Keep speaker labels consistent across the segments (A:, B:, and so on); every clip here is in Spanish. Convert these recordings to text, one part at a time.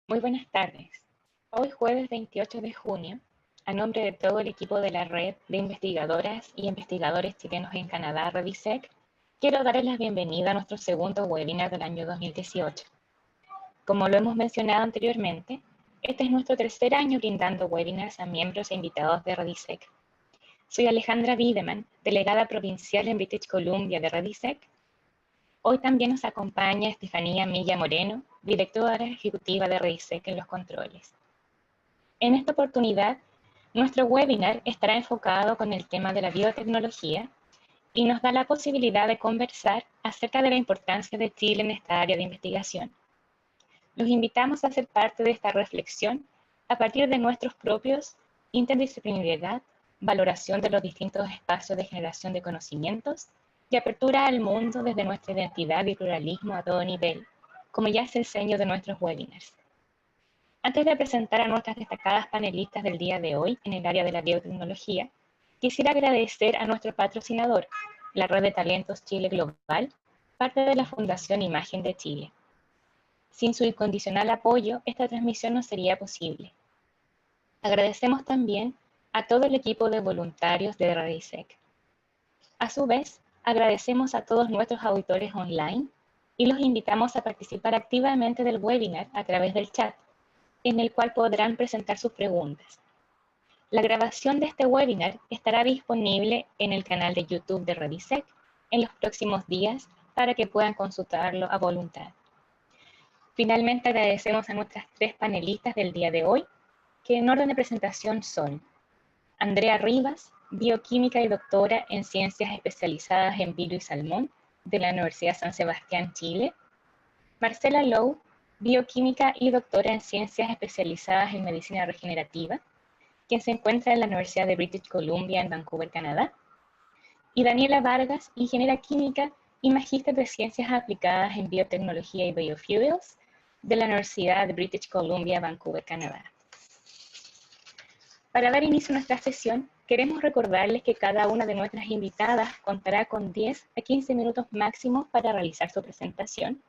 A: Muy buenas tardes. Hoy jueves 28 de junio, a nombre de todo el equipo de la Red de Investigadoras y Investigadores Chilenos en Canadá, REDISEC, quiero darles la bienvenida a nuestro segundo webinar del año 2018. Como lo hemos mencionado anteriormente, este es nuestro tercer año brindando webinars a miembros e invitados de REDISEC. Soy Alejandra Wiedemann, delegada provincial en British Columbia de REDISEC. Hoy también nos acompaña Estefanía Milla Moreno, directora ejecutiva de REDISEC en los controles. En esta oportunidad, nuestro webinar estará enfocado con el tema de la biotecnología y nos da la posibilidad de conversar acerca de la importancia de Chile en esta área de investigación. Los invitamos a ser parte de esta reflexión a partir de nuestros propios interdisciplinariedad, valoración de los distintos espacios de generación de conocimientos y apertura al mundo desde nuestra identidad y pluralismo a todo nivel, como ya es el sello de nuestros webinars. Antes de presentar a nuestras destacadas panelistas del día de hoy en el área de la biotecnología, quisiera agradecer a nuestro patrocinador, la Red de Talentos Chile Global, parte de la Fundación Imagen de Chile. Sin su incondicional apoyo, esta transmisión no sería posible. Agradecemos también a todo el equipo de voluntarios de REDISEC. A su vez, agradecemos a todos nuestros auditores online y los invitamos a participar activamente del webinar a través del chat, en el cual podrán presentar sus preguntas. La grabación de este webinar estará disponible en el canal de YouTube de REDISEC en los próximos días para que puedan consultarlo a voluntad. Finalmente agradecemos a nuestras tres panelistas del día de hoy, que en orden de presentación son Andrea Rivas, bioquímica y doctora en ciencias especializadas en vino y salmón de la Universidad San Sebastián, Chile; Marcela Lowe, bioquímica y doctora en ciencias especializadas en medicina regenerativa, quien se encuentra en la Universidad de British Columbia en Vancouver, Canadá; y Daniela Vargas, ingeniera química y magíster de ciencias aplicadas en biotecnología y biofuels de la Universidad de British Columbia, Vancouver, Canadá. Para dar inicio a nuestra sesión, queremos recordarles que cada una de nuestras invitadas contará con 10 a 15 minutos máximos para realizar su presentación.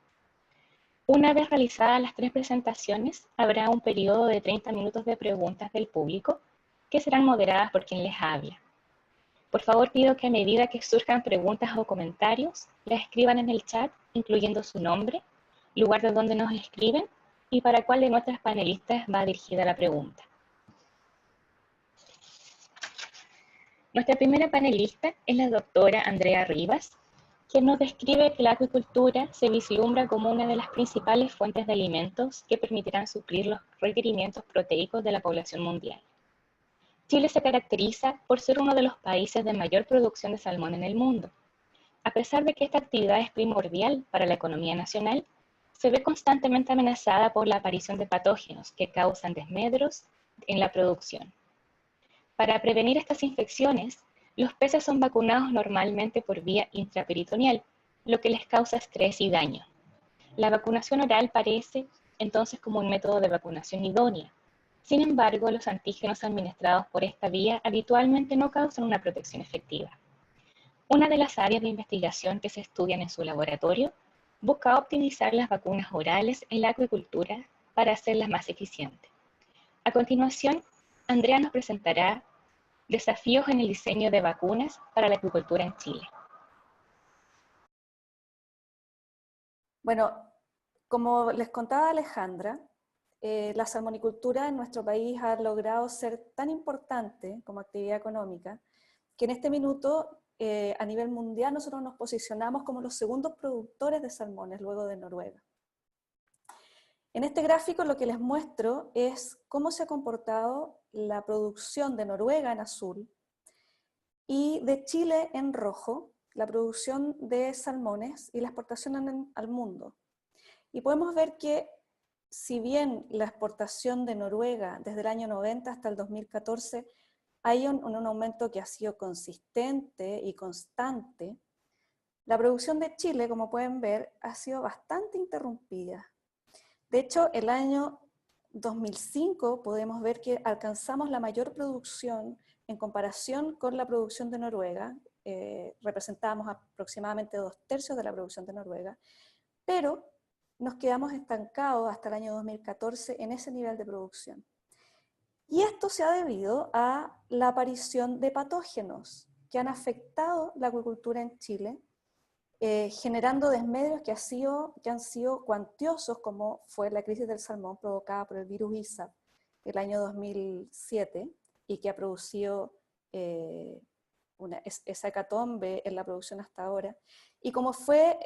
A: Una vez realizadas las tres presentaciones, habrá un periodo de 30 minutos de preguntas del público que serán moderadas por quien les habla. Por favor, pido que a medida que surjan preguntas o comentarios, las escriban en el chat, incluyendo su nombre, lugar de donde nos escriben y para cuál de nuestras panelistas va dirigida la pregunta. Nuestra primera panelista es la doctora Andrea Rivas, quien nos describe que la acuicultura se vislumbra como una de las principales fuentes de alimentos que permitirán suplir los requerimientos proteicos de la población mundial. Chile se caracteriza por ser uno de los países de mayor producción de salmón en el mundo. A pesar de que esta actividad es primordial para la economía nacional, se ve constantemente amenazada por la aparición de patógenos que causan desmedros en la producción. Para prevenir estas infecciones, los peces son vacunados normalmente por vía intraperitoneal, lo que les causa estrés y daño. La vacunación oral parece entonces como un método de vacunación idónea. Sin embargo, los antígenos administrados por esta vía habitualmente no causan una protección efectiva. Una de las áreas de investigación que se estudian en su laboratorio busca optimizar las vacunas orales en la acuicultura para hacerlas más eficientes. A continuación, Andrea nos presentará desafíos en el diseño de vacunas para la acuicultura en Chile.
B: Bueno, como les contaba Alejandra, la salmonicultura en nuestro país ha logrado ser tan importante como actividad económica que en este minuto, a nivel mundial, nosotros nos posicionamos como los segundos productores de salmones luego de Noruega. En este gráfico lo que les muestro es cómo se ha comportado la producción de Noruega en azul y de Chile en rojo, la producción de salmones y la exportación al mundo. Y podemos ver que si bien la exportación de Noruega desde el año 90 hasta el 2014 hay un aumento que ha sido consistente y constante, la producción de Chile, como pueden ver, ha sido bastante interrumpida. De hecho, el año 2005 podemos ver que alcanzamos la mayor producción en comparación con la producción de Noruega, representábamos aproximadamente 2/3 de la producción de Noruega, pero nos quedamos estancados hasta el año 2014 en ese nivel de producción. Y esto se ha debido a la aparición de patógenos que han afectado la acuicultura en Chile, generando desmedros que han sido cuantiosos, como fue la crisis del salmón provocada por el virus ISAP el año 2007, y que ha producido esa hecatombe en la producción hasta ahora, y como fue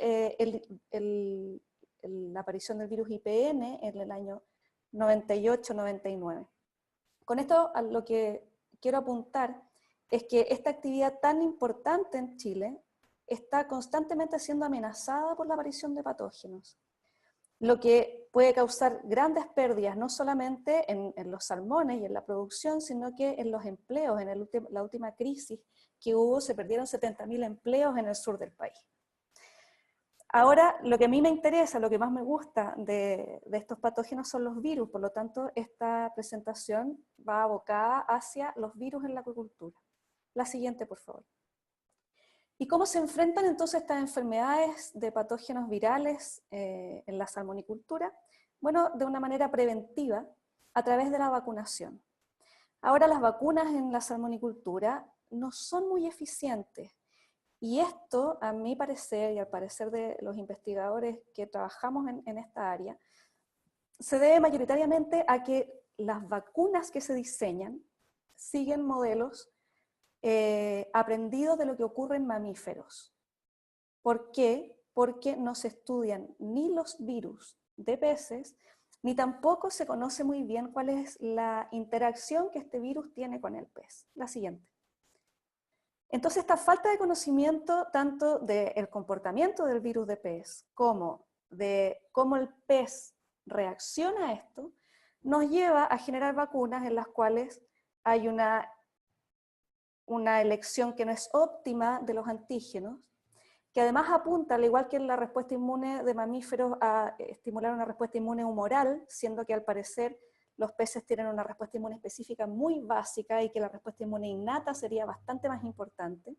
B: la aparición del virus IPN en el año 98-99. Con esto a lo que quiero apuntar es que esta actividad tan importante en Chile está constantemente siendo amenazada por la aparición de patógenos, lo que puede causar grandes pérdidas, no solamente en los salmones y en la producción, sino que en los empleos. En la última crisis que hubo, se perdieron 70.000 empleos en el sur del país. Ahora, lo que a mí me interesa, lo que más me gusta de estos patógenos son los virus, por lo tanto, esta presentación va abocada hacia los virus en la acuicultura. La siguiente, por favor. ¿Y cómo se enfrentan entonces estas enfermedades de patógenos virales en la salmonicultura? Bueno, de una manera preventiva, a través de la vacunación. Ahora las vacunas en la salmonicultura no son muy eficientes, y esto, a mi parecer y al parecer de los investigadores que trabajamos en esta área, se debe mayoritariamente a que las vacunas que se diseñan siguen modelos aprendidos de lo que ocurre en mamíferos. ¿Por qué? Porque no se estudian ni los virus de peces, ni tampoco se conoce muy bien cuál es la interacción que este virus tiene con el pez. La siguiente. Entonces, esta falta de conocimiento tanto del comportamiento del virus de pez como de cómo el pez reacciona a esto, nos lleva a generar vacunas en las cuales hay una elección que no es óptima de los antígenos, que además apunta, al igual que en la respuesta inmune de mamíferos, a estimular una respuesta inmune humoral, siendo que al parecer los peces tienen una respuesta inmune específica muy básica y que la respuesta inmune innata sería bastante más importante,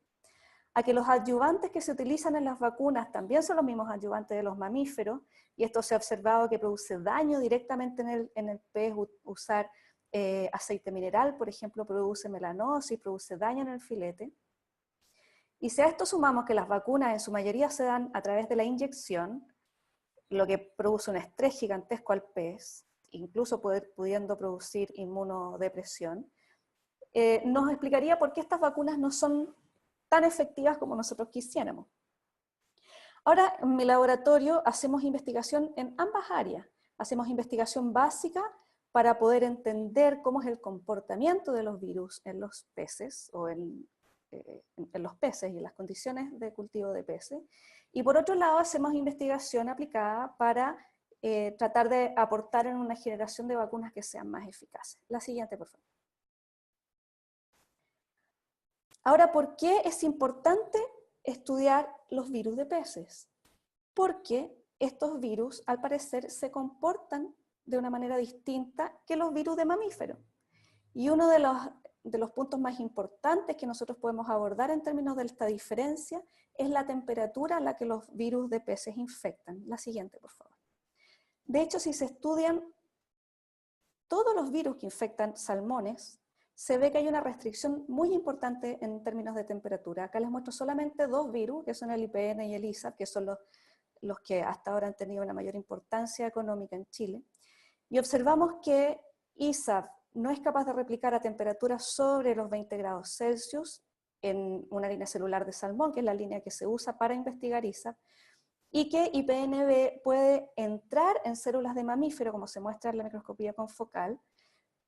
B: a que los adyuvantes que se utilizan en las vacunas también son los mismos adyuvantes de los mamíferos, y esto se ha observado que produce daño directamente en el pez. Usar aceite mineral, por ejemplo, produce melanosis, produce daño en el filete. Y si a esto sumamos que las vacunas en su mayoría se dan a través de la inyección, lo que produce un estrés gigantesco al pez, incluso pudiendo producir inmunodepresión, nos explicaría por qué estas vacunas no son tan efectivas como nosotros quisiéramos. Ahora, en mi laboratorio hacemos investigación en ambas áreas. Hacemos investigación básica para poder entender cómo es el comportamiento de los virus en los peces, o en los peces y en las condiciones de cultivo de peces. Y por otro lado, hacemos investigación aplicada para tratar de aportar en una generación de vacunas que sean más eficaces. La siguiente, por favor. Ahora, ¿por qué es importante estudiar los virus de peces? Porque estos virus, al parecer, se comportan de una manera distinta que los virus de mamíferos. Y uno de los puntos más importantes que nosotros podemos abordar en términos de esta diferencia es la temperatura a la que los virus de peces infectan. La siguiente, por favor. De hecho, si se estudian todos los virus que infectan salmones, se ve que hay una restricción muy importante en términos de temperatura. Acá les muestro solamente dos virus, que son el IPN y el ISAP, que son los que hasta ahora han tenido una mayor importancia económica en Chile. Y observamos que ISAP no es capaz de replicar a temperaturas sobre los 20 grados Celsius en una línea celular de salmón, que es la línea que se usa para investigar ISAP, y que IPNB puede entrar en células de mamífero, como se muestra en la microscopía confocal,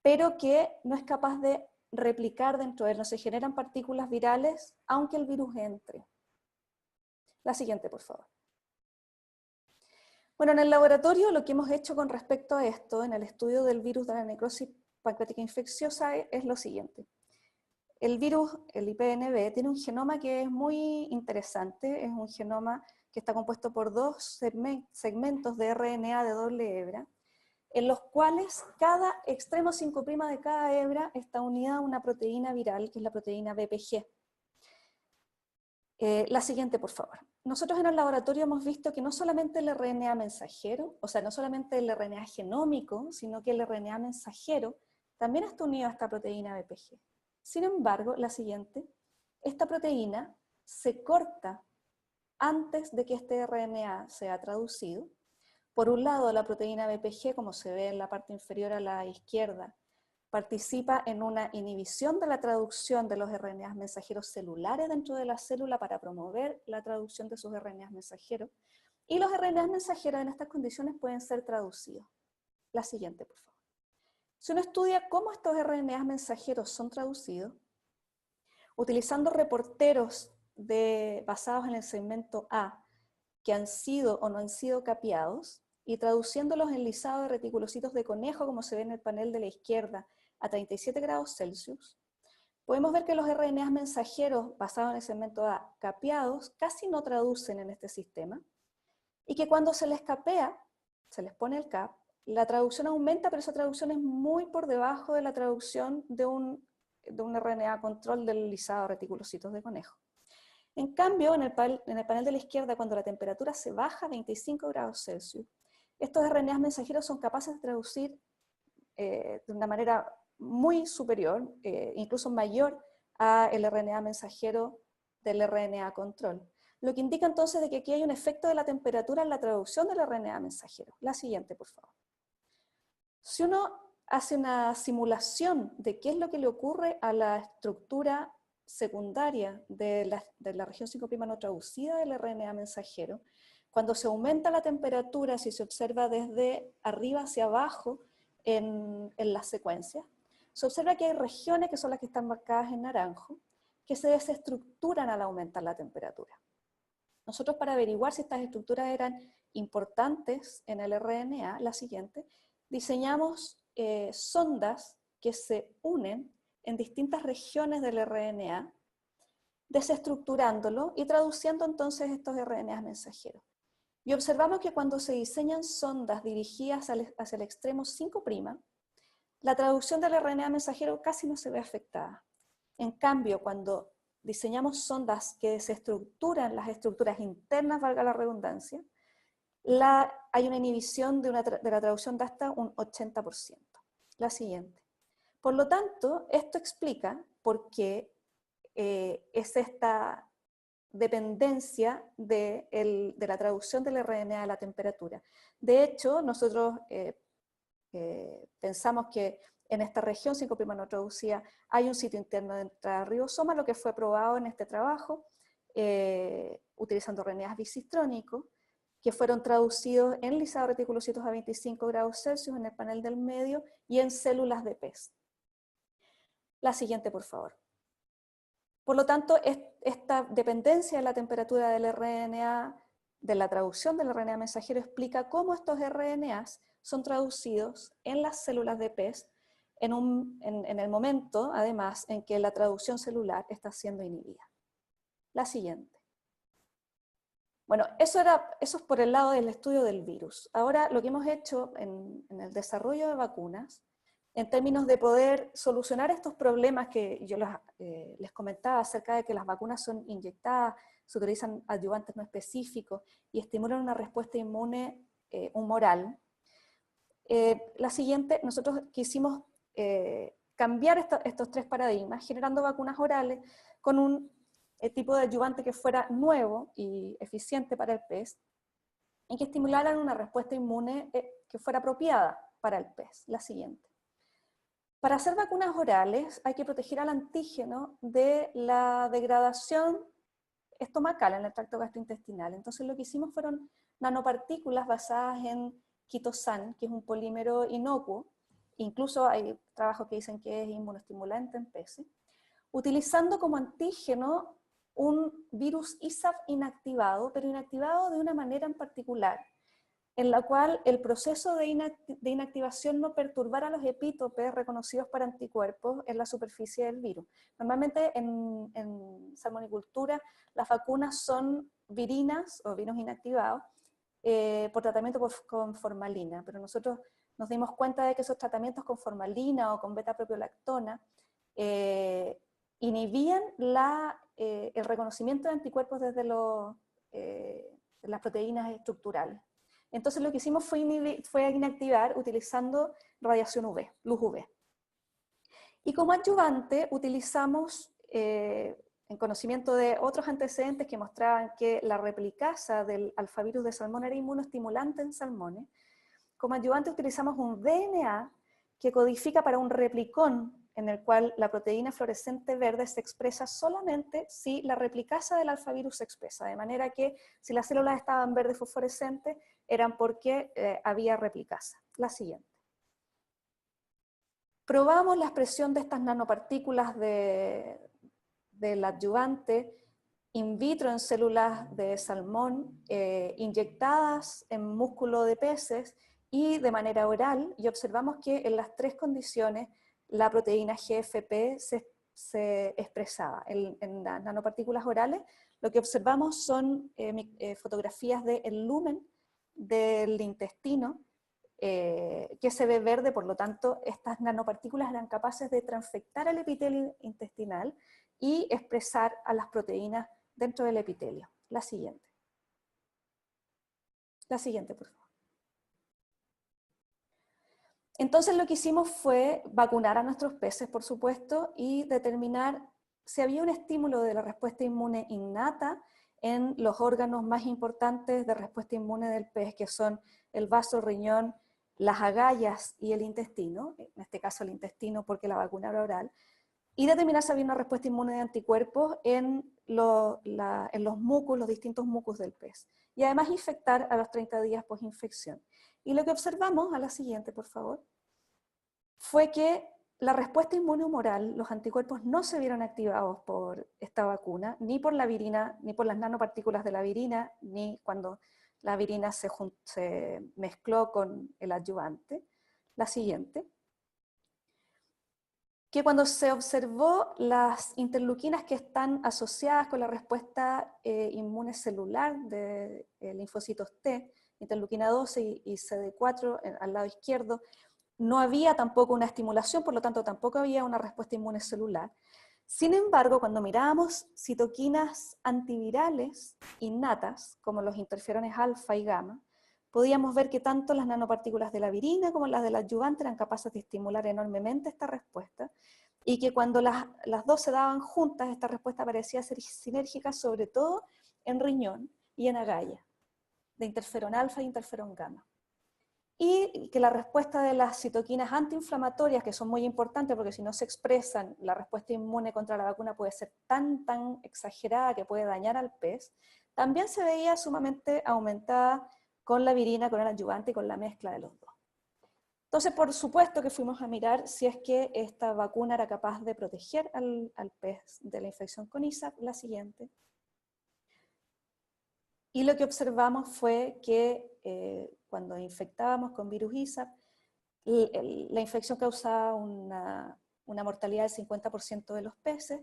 B: pero que no es capaz de replicar dentro de él, no se generan partículas virales, aunque el virus entre. La siguiente, por favor. Bueno, en el laboratorio lo que hemos hecho con respecto a esto, en el estudio del virus de la necrosis pancreática infecciosa, es lo siguiente. El virus, el IPNB, tiene un genoma que es muy interesante, es un genoma que está compuesto por dos segmentos de RNA de doble hebra, en los cuales cada extremo 5' de cada hebra está unida a una proteína viral, que es la proteína BPG. La siguiente, por favor. nosotros en el laboratorio hemos visto que no solamente el RNA mensajero, o sea, no solamente el RNA genómico, sino que el RNA mensajero también está unido a esta proteína BPG. Sin embargo, la siguiente, esta proteína se corta antes de que este RNA sea traducido. Por un lado, la proteína BPG, como se ve en la parte inferior a la izquierda, participa en una inhibición de la traducción de los RNAs mensajeros celulares dentro de la célula para promover la traducción de sus RNAs mensajeros. Y los RNAs mensajeros en estas condiciones pueden ser traducidos. La siguiente, por favor. Si uno estudia cómo estos RNAs mensajeros son traducidos, utilizando reporteros basados en el segmento A, que han sido o no han sido capeados, y traduciéndolos en lisado de reticulocitos de conejo, como se ve en el panel de la izquierda, a 37 grados Celsius, podemos ver que los RNAs mensajeros basados en el segmento A capeados casi no traducen en este sistema, y que cuando se les capea, se les pone el cap, la traducción aumenta, pero esa traducción es muy por debajo de la traducción de un RNA control del lisado de reticulocitos de conejo. En cambio, en el panel de la izquierda, cuando la temperatura se baja a 25 grados Celsius, estos RNAs mensajeros son capaces de traducir de una manera muy superior, incluso mayor al RNA mensajero del RNA control. Lo que indica entonces de que aquí hay un efecto de la temperatura en la traducción del RNA mensajero. La siguiente, por favor. Si uno hace una simulación de qué es lo que le ocurre a la estructura secundaria de la región 5' no traducida del RNA mensajero, cuando se aumenta la temperatura, si se observa desde arriba hacia abajo en las secuencias, se observa que hay regiones, que son las que están marcadas en naranjo, que se desestructuran al aumentar la temperatura. Nosotros, para averiguar si estas estructuras eran importantes en el RNA, la siguiente, diseñamos sondas que se unen en distintas regiones del RNA, desestructurándolo y traduciendo entonces estos RNAs mensajeros. Y observamos que cuando se diseñan sondas dirigidas hacia el extremo 5', la traducción del RNA mensajero casi no se ve afectada. En cambio, cuando diseñamos sondas que desestructuran las estructuras internas, valga la redundancia, hay una inhibición de la traducción de hasta un 80%. La siguiente. Por lo tanto, esto explica por qué es esta dependencia de la traducción del RNA a la temperatura. De hecho, nosotros pensamos que en esta región 5' no traducida hay un sitio interno de entrada ribosoma, lo que fue probado en este trabajo, utilizando RNAs bicistrónicos, que fueron traducidos en lisado reticulocitos a 25 grados Celsius en el panel del medio y en células de pez. La siguiente, por favor. Por lo tanto, esta dependencia de la temperatura del RNA, de la traducción del RNA mensajero, explica cómo estos RNAs son traducidos en las células de pez en el momento, además, en que la traducción celular está siendo inhibida. La siguiente. Bueno, eso es por el lado del estudio del virus. Ahora, lo que hemos hecho en el desarrollo de vacunas, en términos de poder solucionar estos problemas que yo les comentaba acerca de que las vacunas son inyectadas, se utilizan adyuvantes no específicos y estimulan una respuesta inmune humoral. La siguiente, nosotros quisimos cambiar estos tres paradigmas, generando vacunas orales con un tipo de adyuvante que fuera nuevo y eficiente para el pez, y que estimularan una respuesta inmune que fuera apropiada para el pez. La siguiente. Para hacer vacunas orales hay que proteger al antígeno de la degradación estomacal en el tracto gastrointestinal. Entonces lo que hicimos fueron nanopartículas basadas en quitosan, que es un polímero inocuo, incluso hay trabajos que dicen que es inmunoestimulante en peces, utilizando como antígeno un virus ISAF inactivado, pero inactivado de una manera en particular, en la cual el proceso de inactivación no perturbara los epítopes reconocidos para anticuerpos en la superficie del virus. Normalmente en salmonicultura las vacunas son virinas o virus inactivados por tratamiento con formalina, pero nosotros nos dimos cuenta de que esos tratamientos con formalina o con beta-propiolactona inhibían el reconocimiento de anticuerpos desde los las proteínas estructurales. Entonces lo que hicimos fue inactivar utilizando radiación UV, luz UV. Y como adjuvante utilizamos, en conocimiento de otros antecedentes que mostraban que la replicasa del alfavirus de salmón era inmunoestimulante en salmones, como adjuvante utilizamos un DNA que codifica para un replicón en el cual la proteína fluorescente verde se expresa solamente si la replicasa del alfavirus se expresa, de manera que si las células estaban verdes fosforescentes eran porque había replicasa. La siguiente. Probamos la expresión de estas nanopartículas del adyuvante in vitro en células de salmón inyectadas en músculo de peces y de manera oral, y observamos que en las tres condiciones la proteína GFP se expresaba. En las nanopartículas orales lo que observamos son fotografías del lumen del intestino, que se ve verde, por lo tanto estas nanopartículas eran capaces de transfectar el epitelio intestinal y expresar a las proteínas dentro del epitelio. La siguiente. La siguiente, por favor. Entonces lo que hicimos fue vacunar a nuestros peces, por supuesto, y determinar si había un estímulo de la respuesta inmune innata en los órganos más importantes de respuesta inmune del pez, que son el vaso, el riñón, las agallas y el intestino, en este caso el intestino porque la vacuna era oral, y determinar si había una respuesta inmune de anticuerpos en los mucos, los distintos mucos del pez. Y además infectar a los 30 días post-infección. Y lo que observamos, a la siguiente por favor, fue que la respuesta inmune humoral, los anticuerpos no se vieron activados por esta vacuna, ni por la virina, ni por las nanopartículas de la virina, ni cuando la virina se mezcló con el adyuvante. La siguiente. Que cuando se observó las interleuquinas que están asociadas con la respuesta inmune celular de linfocitos T, interleuquina 12 y CD4 al lado izquierdo, no había tampoco una estimulación, por lo tanto tampoco había una respuesta inmune celular. Sin embargo, cuando mirábamos citoquinas antivirales innatas, como los interferones alfa y gamma, podíamos ver que tanto las nanopartículas de la virina como las del adyuvante eran capaces de estimular enormemente esta respuesta, y que cuando las dos se daban juntas, esta respuesta parecía ser sinérgica, sobre todo en riñón y en agalla, de interferón alfa e interferón gamma. Y que la respuesta de las citoquinas antiinflamatorias, que son muy importantes porque si no se expresan, la respuesta inmune contra la vacuna puede ser tan exagerada que puede dañar al pez, también se veía sumamente aumentada con la virina, con el adyuvante y con la mezcla de los dos. Entonces, por supuesto que fuimos a mirar si es que esta vacuna era capaz de proteger al pez de la infección con ISAP. La siguiente. Y lo que observamos fue que cuando infectábamos con virus ISAP, la infección causaba una mortalidad del 50% de los peces,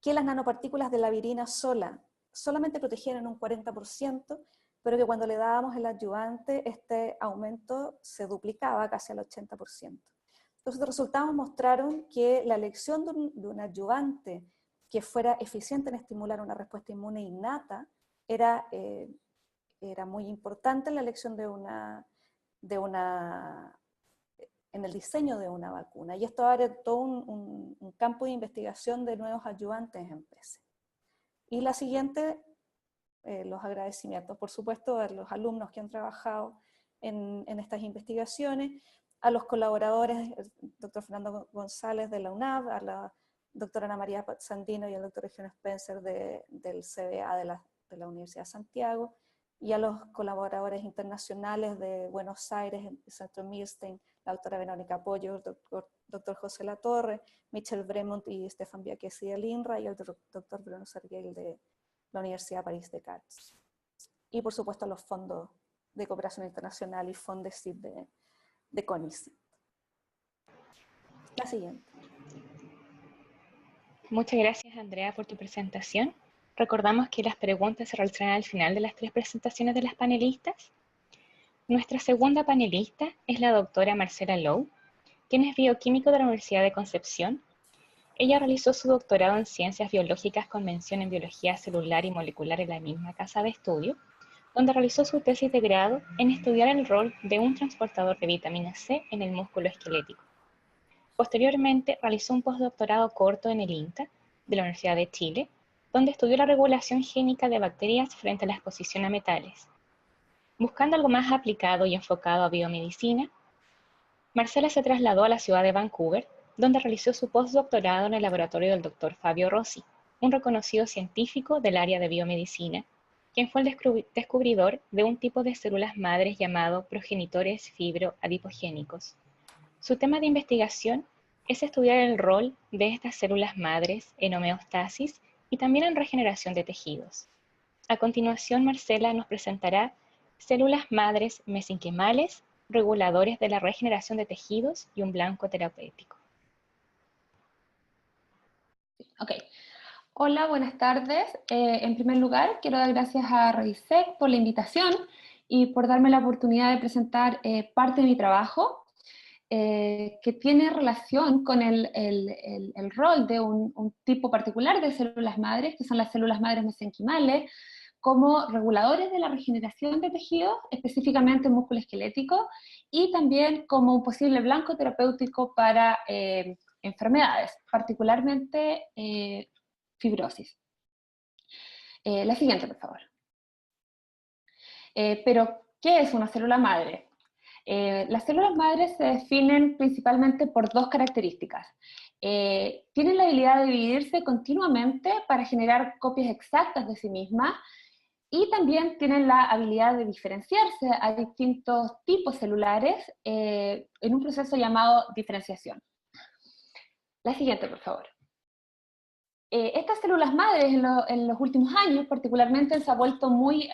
B: que las nanopartículas de la virina solamente protegían en un 40%, pero que cuando le dábamos el adyuvante, este aumento se duplicaba casi al 80%. Entonces los resultados mostraron que la elección de un adyuvante que fuera eficiente en estimular una respuesta inmune innata era muy importante en la elección en el diseño de una vacuna. Y esto abre todo un campo de investigación de nuevos adyuvantes en peces. Y la siguiente, los agradecimientos, por supuesto, a los alumnos que han trabajado en estas investigaciones, a los colaboradores, el doctor Fernando González de la UNAV, a la doctora Ana María Sandino y al doctor Eugenio Spencer del CBA de la Universidad de Santiago, y a los colaboradores internacionales de Buenos Aires, el Centro Milstein, la doctora Verónica Pollo, el doctor José Latorre, Michel Bremont y Stefan Bianchesi del INRA, y el doctor Bruno Serguel de la Universidad París-Descartes. Y por supuesto a los fondos de cooperación internacional y Fondesit de CONICET. La siguiente.
A: Muchas gracias, Andrea, por tu presentación. Recordamos que las preguntas se realizarán al final de las 3 presentaciones de las panelistas. Nuestra segunda panelista es la doctora Marcela Low, quien es bioquímico de la Universidad de Concepción Ella realizó su doctorado en Ciencias Biológicas con mención en Biología Celular y Molecular en la misma casa de estudio, donde realizó su tesis de grado en estudiar el rol de un transportador de vitamina C en el músculo esquelético. Posteriormente realizó un postdoctorado corto en el INTA de la Universidad de Chile, donde estudió la regulación génica de bacterias frente a la exposición a metales. Buscando algo más aplicado y enfocado a biomedicina, Marcela se trasladó a la ciudad de Vancouver, donde realizó su postdoctorado en el laboratorio del Dr. Fabio Rossi, un reconocido científico del área de biomedicina, quien fue el descubridor de un tipo de células madres llamado progenitores fibroadipogénicos. Su tema de investigación es estudiar el rol de estas células madres en homeostasis y también en regeneración de tejidos. A continuación, Marcela nos presentará células madres mesenquimales, reguladores de la regeneración de tejidos y un blanco terapéutico.
C: Ok. Hola, buenas tardes. En primer lugar, quiero dar gracias a REVISEC por la invitación y por darme la oportunidad de presentar parte de mi trabajo, que tiene relación con el rol de un tipo particular de células madres, que son las células madres mesenquimales, como reguladores de la regeneración de tejidos, específicamente músculo esquelético, y también como un posible blanco terapéutico para enfermedades, particularmente fibrosis. La siguiente, por favor. Pero, ¿qué es una célula madre? Las células madres se definen principalmente por dos características. Tienen la habilidad de dividirse continuamente para generar copias exactas de sí mismas, y también tienen la habilidad de diferenciarse a distintos tipos celulares en un proceso llamado diferenciación. La siguiente, por favor. Estas células madres en los últimos años particularmente se han vuelto muy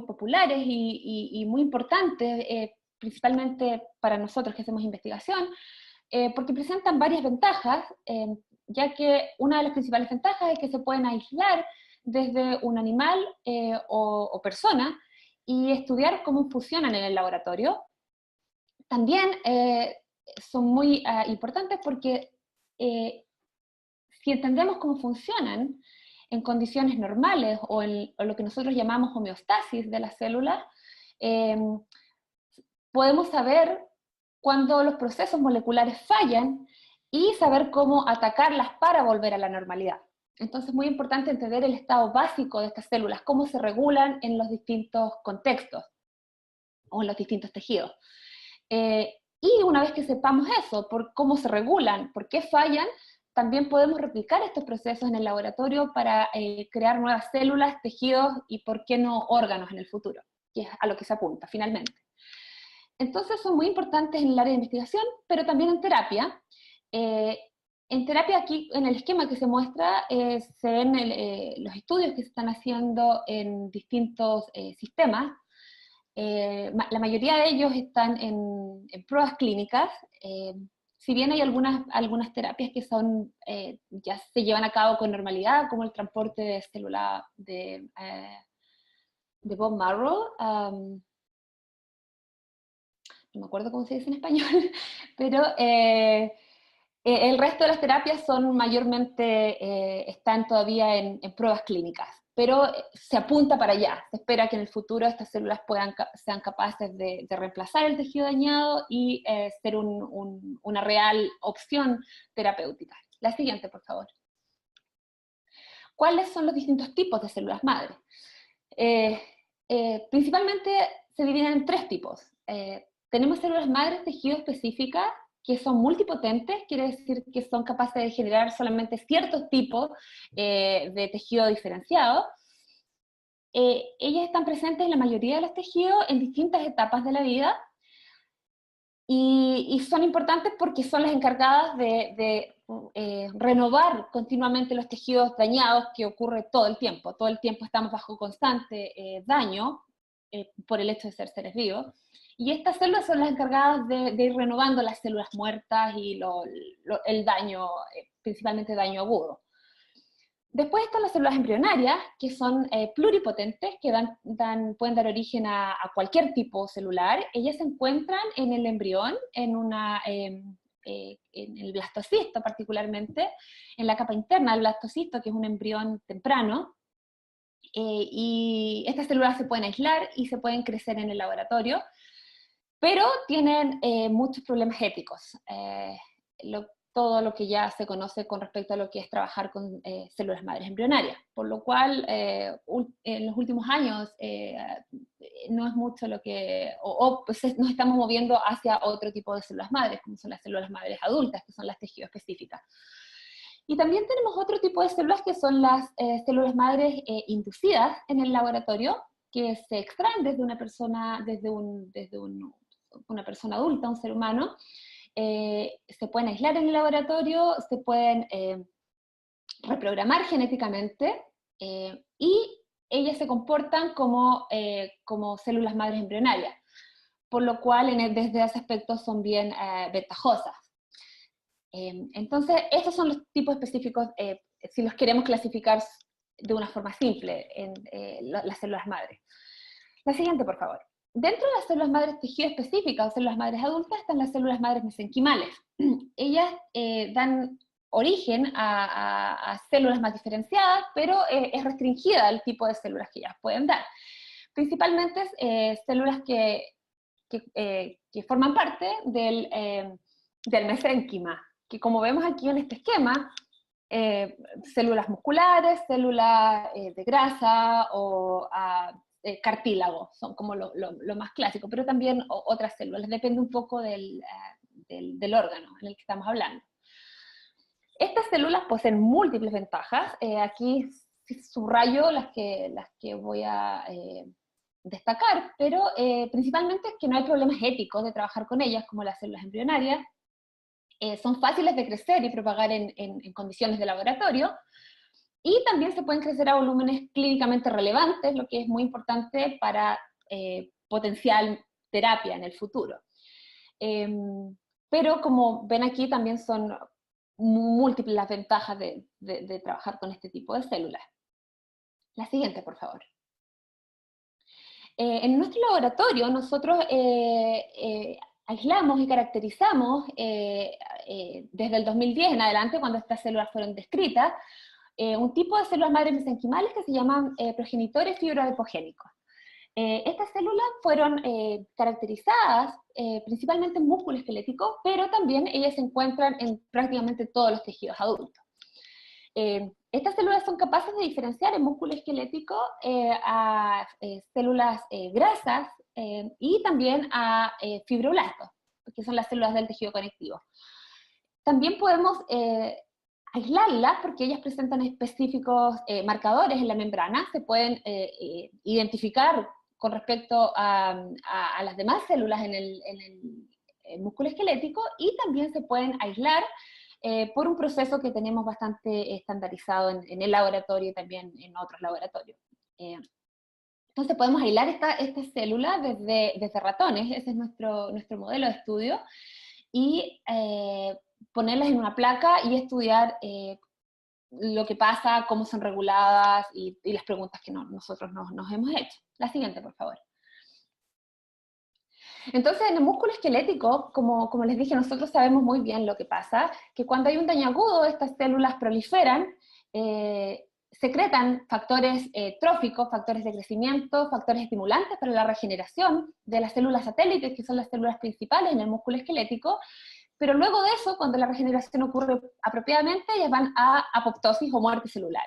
C: populares y muy importantes, principalmente para nosotros que hacemos investigación, porque presentan varias ventajas, ya que una de las principales ventajas es que se pueden aislar desde un animal o persona y estudiar cómo funcionan en el laboratorio. También son muy importantes porque si entendemos cómo funcionan en condiciones normales o en lo que nosotros llamamos homeostasis de las células, podemos saber cuando los procesos moleculares fallan y saber cómo atacarlas para volver a la normalidad. Entonces es muy importante entender el estado básico de estas células, cómo se regulan en los distintos contextos o en los distintos tejidos. Y una vez que sepamos eso, por cómo se regulan, por qué fallan, también podemos replicar estos procesos en el laboratorio para crear nuevas células, tejidos y, por qué no, órganos en el futuro, que es a lo que se apunta finalmente. Entonces son muy importantes en el área de investigación, pero también en terapia. En terapia aquí, en el esquema que se muestra, se ven los estudios que se están haciendo en distintos sistemas. La mayoría de ellos están en pruebas clínicas. Si bien hay algunas terapias que son, ya se llevan a cabo con normalidad, como el transporte de célula de bone marrow, no me acuerdo cómo se dice en español, pero el resto de las terapias son mayormente, están todavía en pruebas clínicas, pero se apunta para allá. Se espera que en el futuro estas células sean capaces de reemplazar el tejido dañado y ser una real opción terapéutica. La siguiente, por favor. ¿Cuáles son los distintos tipos de células madre? Principalmente se dividen en tres tipos. Tenemos células madres tejido específicas, que son multipotentes, quiere decir que son capaces de generar solamente ciertos tipos de tejido diferenciado. Ellas están presentes en la mayoría de los tejidos en distintas etapas de la vida, y son importantes porque son las encargadas de renovar continuamente los tejidos dañados, que ocurre todo el tiempo. Todo el tiempo estamos bajo constante daño por el hecho de ser seres vivos. Y estas células son las encargadas de ir renovando las células muertas y el daño, principalmente daño agudo. Después están las células embrionarias, que son pluripotentes, que pueden dar origen a cualquier tipo celular. Ellas se encuentran en el embrión, en una en el blastocisto particularmente, en la capa interna del blastocisto, que es un embrión temprano, y estas células se pueden aislar y se pueden crecer en el laboratorio, pero tienen muchos problemas éticos. Todo lo que ya se conoce con respecto a lo que es trabajar con células madres embrionarias, por lo cual en los últimos años no es mucho lo que, pues nos estamos moviendo hacia otro tipo de células madres, como son las células madres adultas, que son las tejido específicas. Y también tenemos otro tipo de células que son las células madres inducidas en el laboratorio, que se extraen desde una persona, una persona adulta, un ser humano. Se pueden aislar en el laboratorio, se pueden reprogramar genéticamente, y ellas se comportan como células madres embrionarias, por lo cual desde ese aspecto son bien ventajosas. Entonces, estos son los tipos específicos, si los queremos clasificar de una forma simple, en las células madres. La siguiente, por favor. Dentro de las células madres tejido específicas o células madres adultas están las células madres mesenquimales. Ellas dan origen a células más diferenciadas, pero es restringida el tipo de células que ellas pueden dar. Principalmente células que forman parte del mesénquima, que como vemos aquí en este esquema, células musculares, células de grasa o cartílago, son como lo más clásico, pero también otras células, depende un poco del órgano en el que estamos hablando. Estas células poseen múltiples ventajas, aquí subrayo las que voy a destacar, pero principalmente es que no hay problemas éticos de trabajar con ellas, como las células embrionarias. Son fáciles de crecer y propagar en condiciones de laboratorio, y también se pueden crecer a volúmenes clínicamente relevantes, lo que es muy importante para potencial terapia en el futuro. Pero como ven aquí, también son múltiples las ventajas de trabajar con este tipo de células. La siguiente, por favor. En nuestro laboratorio nosotros aislamos y caracterizamos desde el 2010 en adelante, cuando estas células fueron descritas, un tipo de células madres mesenquimales que se llaman progenitores fibroadipogénicos. Estas células fueron caracterizadas principalmente en músculo esquelético, pero también ellas se encuentran en prácticamente todos los tejidos adultos. Estas células son capaces de diferenciar en músculo esquelético a células grasas y también a fibroblastos, que son las células del tejido conectivo. También podemos aislarlas porque ellas presentan específicos marcadores en la membrana, se pueden identificar con respecto a las demás células en el músculo esquelético, y también se pueden aislar por un proceso que tenemos bastante estandarizado en el laboratorio y también en otros laboratorios. Entonces podemos aislar estas células desde ratones, ese es nuestro modelo de estudio, y ponerlas en una placa y estudiar lo que pasa, cómo son reguladas y las preguntas que nosotros nos hemos hecho. La siguiente, por favor. Entonces, en el músculo esquelético, como les dije, nosotros sabemos muy bien lo que pasa, que cuando hay un daño agudo, estas células proliferan, secretan factores tróficos, factores de crecimiento, factores estimulantes para la regeneración de las células satélites, que son las células principales en el músculo esquelético, pero luego de eso, cuando la regeneración ocurre apropiadamente, ellas van a apoptosis o muerte celular.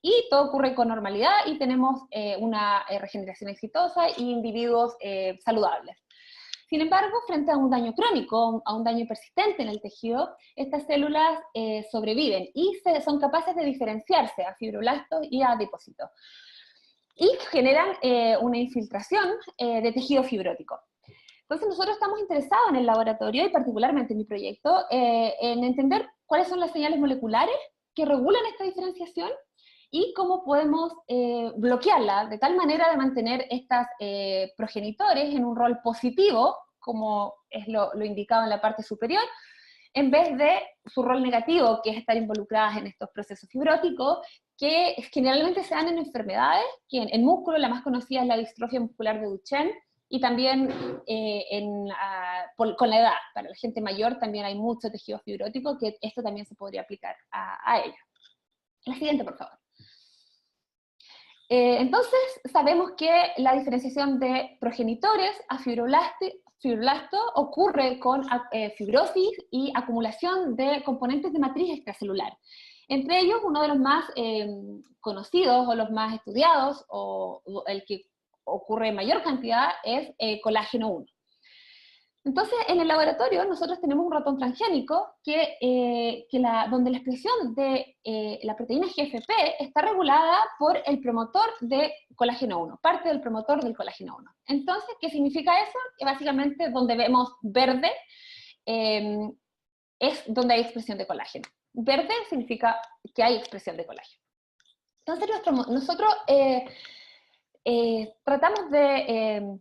C: Y todo ocurre con normalidad y tenemos una regeneración exitosa y individuos saludables. Sin embargo, frente a un daño crónico, a un daño persistente en el tejido, estas células sobreviven y son capaces de diferenciarse a fibroblastos y a adipocitos. Y generan una infiltración de tejido fibrótico. Entonces nosotros estamos interesados en el laboratorio, y particularmente en mi proyecto, en entender cuáles son las señales moleculares que regulan esta diferenciación y cómo podemos bloquearla de tal manera de mantener estas progenitores en un rol positivo, como es lo indicado en la parte superior, en vez de su rol negativo, que es estar involucradas en estos procesos fibróticos, que generalmente se dan en enfermedades, que en músculo la más conocida es la distrofia muscular de Duchenne, y también con la edad. Para la gente mayor también hay mucho tejido fibrótico, que esto también se podría aplicar a ellos. La siguiente, por favor. Entonces, sabemos que la diferenciación de progenitores a fibroblasto ocurre con fibrosis y acumulación de componentes de matriz extracelular. Entre ellos, uno de los más conocidos o los más estudiados, o el que ocurre en mayor cantidad, es colágeno 1. Entonces, en el laboratorio nosotros tenemos un ratón transgénico donde la expresión de la proteína GFP está regulada por el promotor de colágeno 1, parte del promotor del colágeno 1. Entonces, ¿qué significa eso? Que básicamente donde vemos verde es donde hay expresión de colágeno. Verde significa que hay expresión de colágeno. Entonces, nosotros tratamos de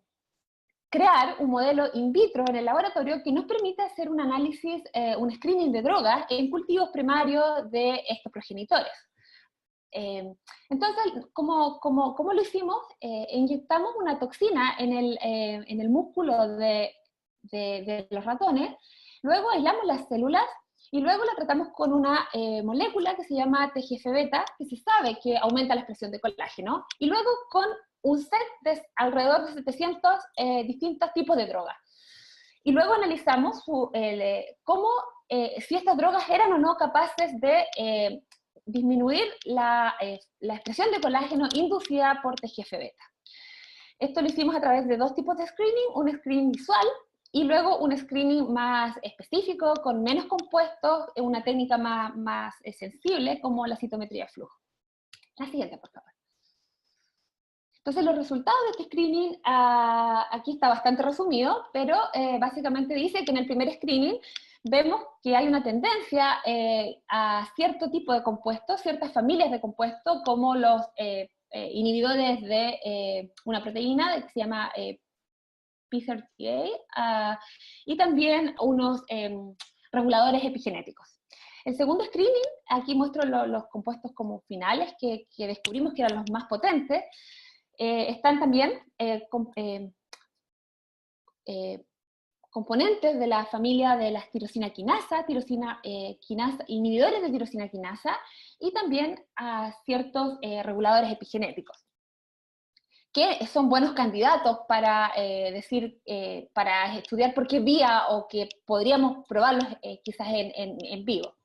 C: crear un modelo in vitro en el laboratorio que nos permite hacer un análisis, un screening de drogas en cultivos primarios de estos progenitores. Entonces, ¿cómo lo hicimos? Inyectamos una toxina en el músculo de los ratones, luego aislamos las células y luego la tratamos con una molécula que se llama TGF-beta, que se sabe que aumenta la expresión de colágeno, y luego con un set de alrededor de 700 distintos tipos de drogas. Y luego analizamos si estas drogas eran o no capaces de disminuir la expresión de colágeno inducida por TGF-beta. Esto lo hicimos a través de dos tipos de screening, un screening visual y luego un screening más específico, con menos compuestos, una técnica más sensible como la citometría de flujo. La siguiente, por favor. Entonces los resultados de este screening, aquí está bastante resumido, pero básicamente dice que en el primer screening vemos que hay una tendencia a cierto tipo de compuestos, ciertas familias de compuestos, como los inhibidores de una proteína que se llama P38, y también unos reguladores epigenéticos. El segundo screening, aquí muestro los compuestos como finales que descubrimos que eran los más potentes. Están también componentes de la familia de las tirosina quinasa, inhibidores de tirosina quinasa, y también a ciertos reguladores epigenéticos, que son buenos candidatos para para estudiar por qué vía, o que podríamos probarlos quizás en vivo.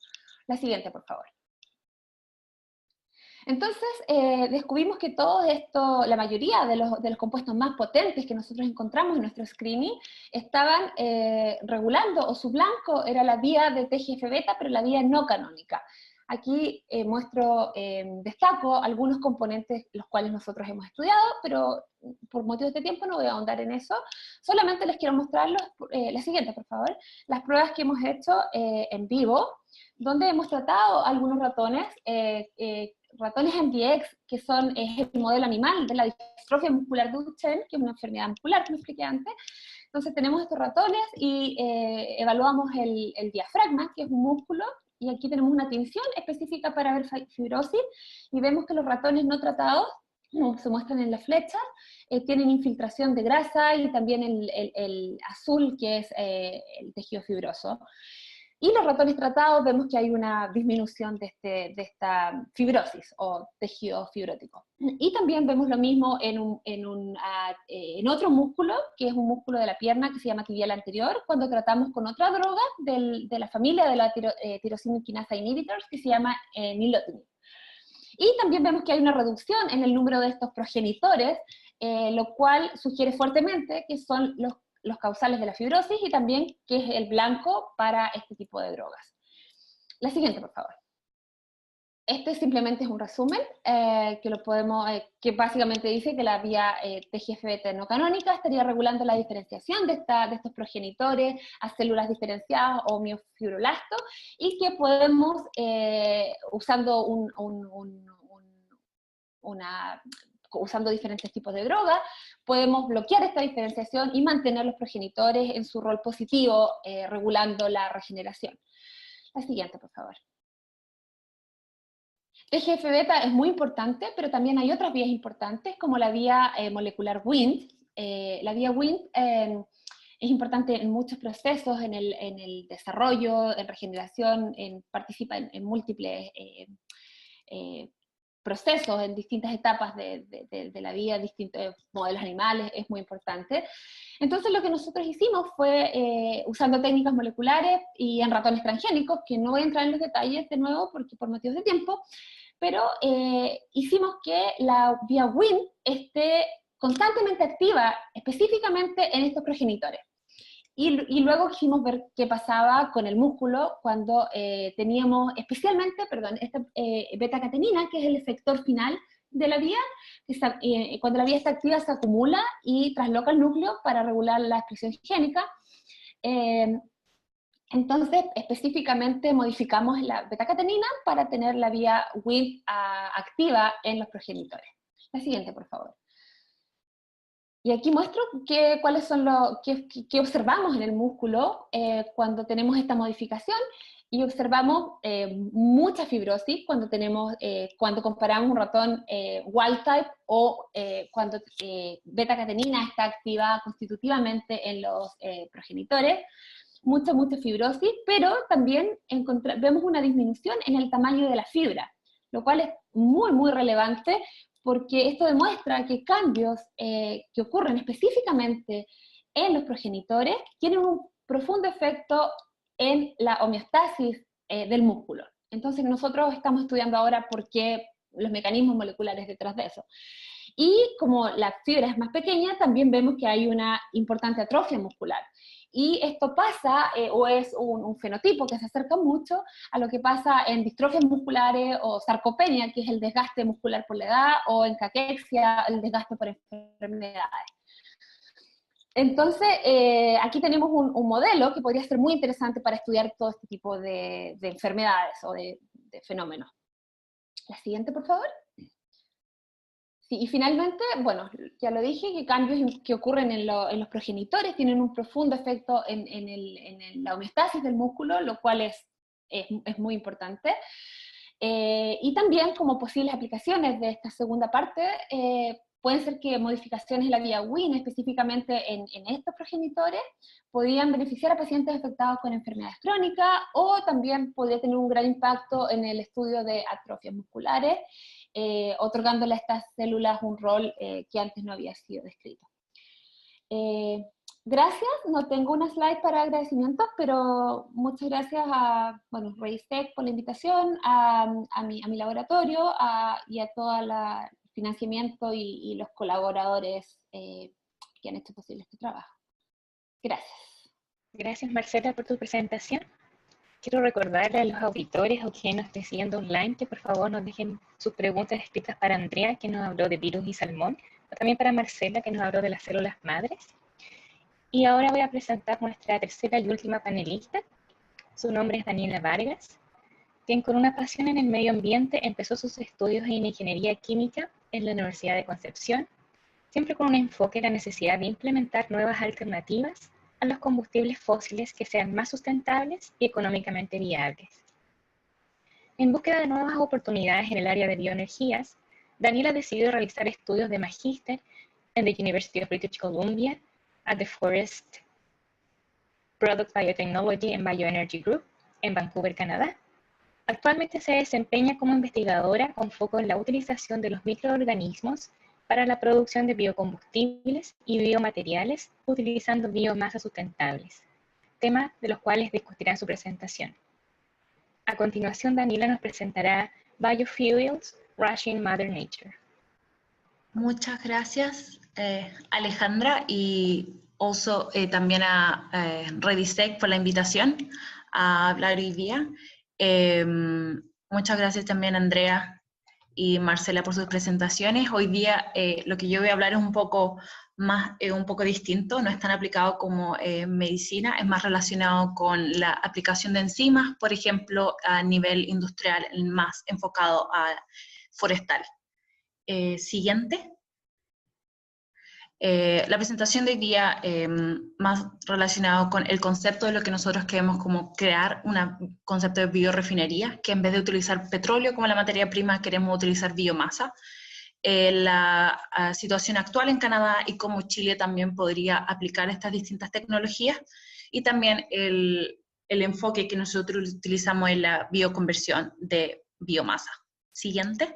C: La siguiente, por favor. Entonces, descubrimos que todo esto, la mayoría de los compuestos más potentes que nosotros encontramos en nuestro screening, estaban regulando, o su blanco era la vía de TGF-beta, pero la vía no canónica. Aquí destaco algunos componentes los cuales nosotros hemos estudiado, pero por motivos de tiempo no voy a ahondar en eso. Solamente les quiero mostrar la siguiente, por favor. Las pruebas que hemos hecho en vivo, donde hemos tratado algunos ratones, ratones MDX, que es el modelo animal de la distrofia muscular Duchenne, que es una enfermedad muscular que me expliqué antes. Entonces tenemos estos ratones y evaluamos el diafragma, que es un músculo, y aquí tenemos una tinción específica para ver fibrosis, y vemos que los ratones no tratados, como se muestran en la flecha, tienen infiltración de grasa, y también el azul, que es el tejido fibroso. Y los ratones tratados vemos que hay una disminución de esta fibrosis o tejido fibrótico. Y también vemos lo mismo en otro músculo, que es un músculo de la pierna que se llama tibial anterior, cuando tratamos con otra droga de la familia de la tirosina quinasa inhibitors, que se llama nilotinib. Y también vemos que hay una reducción en el número de estos progenitores, lo cual sugiere fuertemente que son los causales de la fibrosis, y también que es el blanco para este tipo de drogas. La siguiente, por favor. Este simplemente es un resumen que básicamente dice que la vía TGF-beta no canónica estaría regulando la diferenciación de estos progenitores a células diferenciadas o miofibroblastos, y que podemos, usando diferentes tipos de drogas, podemos bloquear esta diferenciación y mantener los progenitores en su rol positivo, regulando la regeneración. La siguiente, por favor. TGF-beta es muy importante, pero también hay otras vías importantes, como la vía molecular Wnt, la vía WIND es importante en muchos procesos, en el desarrollo, en regeneración, participa en múltiples procesos, en distintas etapas de la vida, distintos modelos animales, es muy importante. Entonces lo que nosotros hicimos fue, usando técnicas moleculares y en ratones transgénicos, que no voy a entrar en los detalles de nuevo porque por motivos de tiempo, pero hicimos que la vía WIND esté constantemente activa, específicamente en estos progenitores. Y luego quisimos ver qué pasaba con el músculo cuando teníamos especialmente, esta beta-catenina, que es el efector final de la vía, que cuando la vía está activa se acumula y trasloca el núcleo para regular la expresión génica. Entonces, específicamente modificamos la beta-catenina para tener la vía WIND activa en los progenitores. La siguiente, por favor. Y aquí muestro cuáles son qué observamos en el músculo cuando tenemos esta modificación, y observamos mucha fibrosis cuando comparamos un ratón wild type o cuando beta-catenina está activa constitutivamente en los progenitores. Mucha fibrosis, pero también vemos una disminución en el tamaño de la fibra, lo cual es muy relevante, porque esto demuestra que cambios que ocurren específicamente en los progenitores tienen un profundo efecto en la homeostasis del músculo. Entonces nosotros estamos estudiando ahora por qué los mecanismos moleculares detrás de eso. Y como la fibra es más pequeña, también vemos que hay una importante atrofia muscular. Y esto pasa, o es un fenotipo que se acerca mucho a lo que pasa en distrofias musculares o sarcopenia, que es el desgaste muscular por la edad, o en caquexia, el desgaste por enfermedades. Entonces, aquí tenemos un modelo que podría ser muy interesante para estudiar todo este tipo de enfermedades o de fenómenos. La siguiente, por favor. Sí, y finalmente, bueno, ya lo dije, que cambios que ocurren en los progenitores tienen un profundo efecto en la homeostasis del músculo, lo cual es muy importante. Y también como posibles aplicaciones de esta segunda parte, pueden ser que modificaciones en la vía WIND, específicamente en estos progenitores, podrían beneficiar a pacientes afectados con enfermedades crónicas, o también podría tener un gran impacto en el estudio de atrofias musculares, otorgándole a estas células un rol que antes no había sido descrito. Gracias, no tengo una slide para agradecimientos, pero muchas gracias a REDISEC por la invitación, a mi laboratorio y a todo el financiamiento y los colaboradores que han hecho posible este trabajo. Gracias.
A: Gracias, Marcela, por tu presentación. Quiero recordarle a los auditores o quienes nos estén siguiendo online que por favor nos dejen sus preguntas escritas para Andrea, que nos habló de virus y salmón, o también para Marcela, que nos habló de las células madres. Y ahora voy a presentar nuestra tercera y última panelista. Su nombre es Daniela Vargas, quien con una pasión en el medio ambiente empezó sus estudios en ingeniería química en la Universidad de Concepción, siempre con un enfoque en la necesidad de implementar nuevas alternativas a los combustibles fósiles que sean más sustentables y económicamente viables. En búsqueda de nuevas oportunidades en el área de bioenergías, Daniela decidió realizar estudios de magíster en the University of British Columbia, at the Forest Products Biotechnology and Bioenergy Group, en Vancouver, Canadá. Actualmente se desempeña como investigadora con foco en la utilización de los microorganismos para la producción de biocombustibles y biomateriales utilizando biomasas sustentables, temas de los cuales discutirá en su presentación. A continuación, Daniela nos presentará Biofuels, Rushing Mother Nature.
D: Muchas gracias, Alejandra, y también a REDISEC por la invitación a hablar hoy día. Muchas gracias también a Andrea y Marcela por sus presentaciones. Hoy día lo que yo voy a hablar es un poco distinto, no es tan aplicado como medicina, es más relacionado con la aplicación de enzimas, por ejemplo, a nivel industrial, más enfocado a forestal. Siguiente. La presentación de hoy día más relacionado con el concepto de lo que nosotros queremos como crear un concepto de biorefinería, que en vez de utilizar petróleo como la materia prima, queremos utilizar biomasa. la situación actual en Canadá y cómo Chile también podría aplicar estas distintas tecnologías, y también el enfoque que nosotros utilizamos en la bioconversión de biomasa. Siguiente.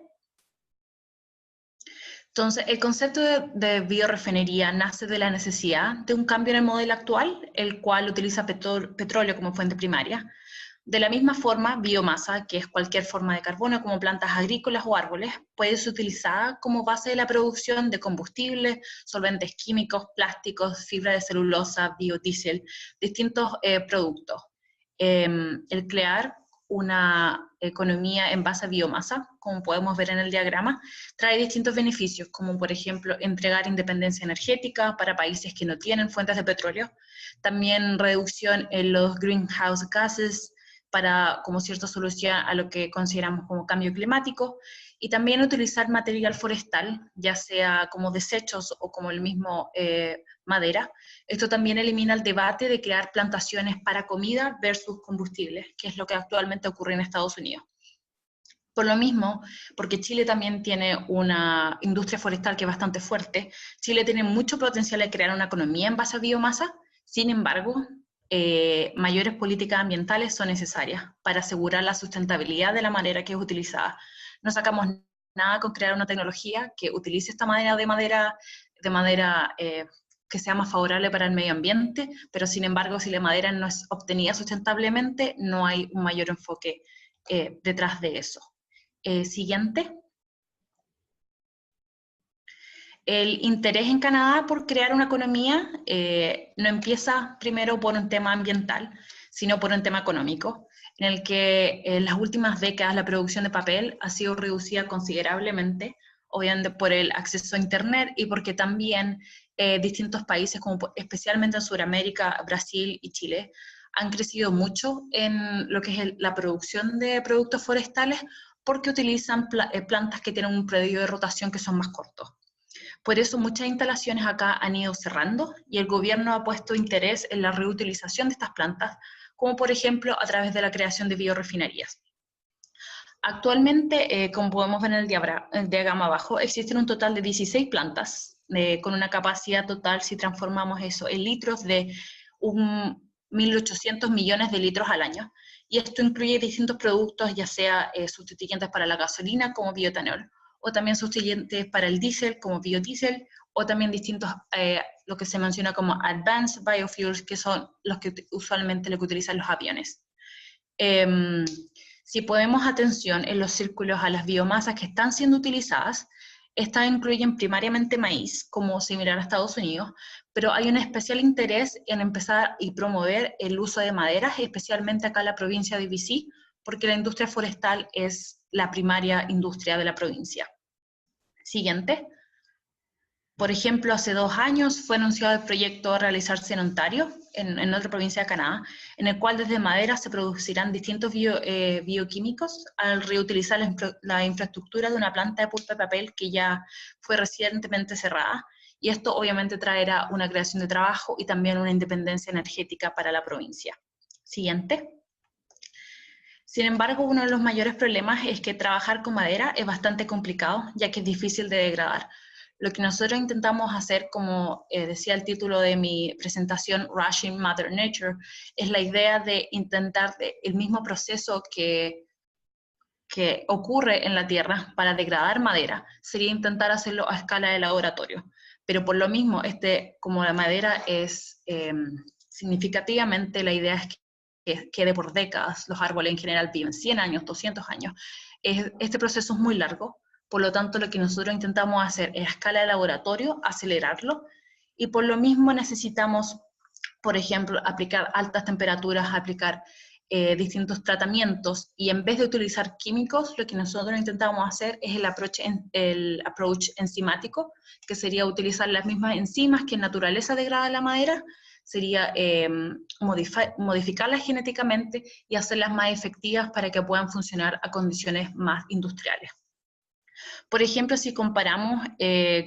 D: Entonces, el concepto de biorefinería nace de la necesidad de un cambio en el modelo actual, el cual utiliza petróleo como fuente primaria. De la misma forma, biomasa, que es cualquier forma de carbono como plantas agrícolas o árboles, puede ser utilizada como base de la producción de combustibles, solventes químicos, plásticos, fibra de celulosa, biodiesel, distintos productos. El crear una economía en base a biomasa, como podemos ver en el diagrama, trae distintos beneficios, como por ejemplo entregar independencia energética para países que no tienen fuentes de petróleo, también reducción en los greenhouse gases, como cierta solución a lo que consideramos como cambio climático, y también utilizar material forestal, ya sea como desechos o como el mismo madera. Esto también elimina el debate de crear plantaciones para comida versus combustibles, que es lo que actualmente ocurre en Estados Unidos. Por lo mismo, porque Chile también tiene una industria forestal que es bastante fuerte, Chile tiene mucho potencial de crear una economía en base a biomasa. Sin embargo, mayores políticas ambientales son necesarias para asegurar la sustentabilidad de la madera que es utilizada. No sacamos nada con crear una tecnología que utilice esta madera de madera que sea más favorable para el medio ambiente, pero sin embargo, si la madera no es obtenida sustentablemente, no hay un mayor enfoque detrás de eso. Siguiente. El interés en Canadá por crear una economía no empieza primero por un tema ambiental, sino por un tema económico, en el que en las últimas décadas la producción de papel ha sido reducida considerablemente, obviamente por el acceso a Internet y porque también distintos países, como especialmente en Sudamérica, Brasil y Chile, han crecido mucho en lo que es la producción de productos forestales porque utilizan plantas que tienen un periodo de rotación que son más cortos. Por eso muchas instalaciones acá han ido cerrando y el gobierno ha puesto interés en la reutilización de estas plantas, como por ejemplo a través de la creación de biorefinerías. Actualmente, como podemos ver en el diagrama abajo, existen un total de 16 plantas con una capacidad total, si transformamos eso en litros, de 1.800 millones de litros al año. Y esto incluye distintos productos, ya sea sustituyentes para la gasolina como bioetanol, o también sustituyentes para el diésel como biodiesel, o también distintos, lo que se menciona como advanced biofuels, que son los que usualmente lo que utilizan los aviones. Si ponemos atención en los círculos a las biomasas que están siendo utilizadas, estas incluyen primariamente maíz, como similar a Estados Unidos, pero hay un especial interés en empezar y promover el uso de maderas, especialmente acá en la provincia de BC, porque la industria forestal es la primaria industria de la provincia. Siguiente. Por ejemplo, hace 2 años fue anunciado el proyecto a realizarse en Ontario, en otra provincia de Canadá, en el cual desde madera se producirán distintos bioquímicos al reutilizar la infraestructura de una planta de pulpa de papel que ya fue recientemente cerrada, y esto obviamente traerá una creación de trabajo y también una independencia energética para la provincia. Siguiente. Sin embargo, uno de los mayores problemas es que trabajar con madera es bastante complicado, ya que es difícil de degradar. Lo que nosotros intentamos hacer, como decía el título de mi presentación, Rushing Mother Nature, es la idea de intentar el mismo proceso que ocurre en la Tierra para degradar madera, sería intentar hacerlo a escala de laboratorio. Pero por lo mismo, como la madera es significativamente, la idea es que quede por décadas, los árboles en general viven 100 años, 200 años, este proceso es muy largo. Por lo tanto, lo que nosotros intentamos hacer es a escala de laboratorio, acelerarlo, y por lo mismo necesitamos, por ejemplo, aplicar altas temperaturas, aplicar distintos tratamientos, y en vez de utilizar químicos, lo que nosotros intentamos hacer es el approach enzimático, que sería utilizar las mismas enzimas que en naturaleza degradan la madera, sería modificarlas genéticamente y hacerlas más efectivas para que puedan funcionar a condiciones más industriales. Por ejemplo, si comparamos,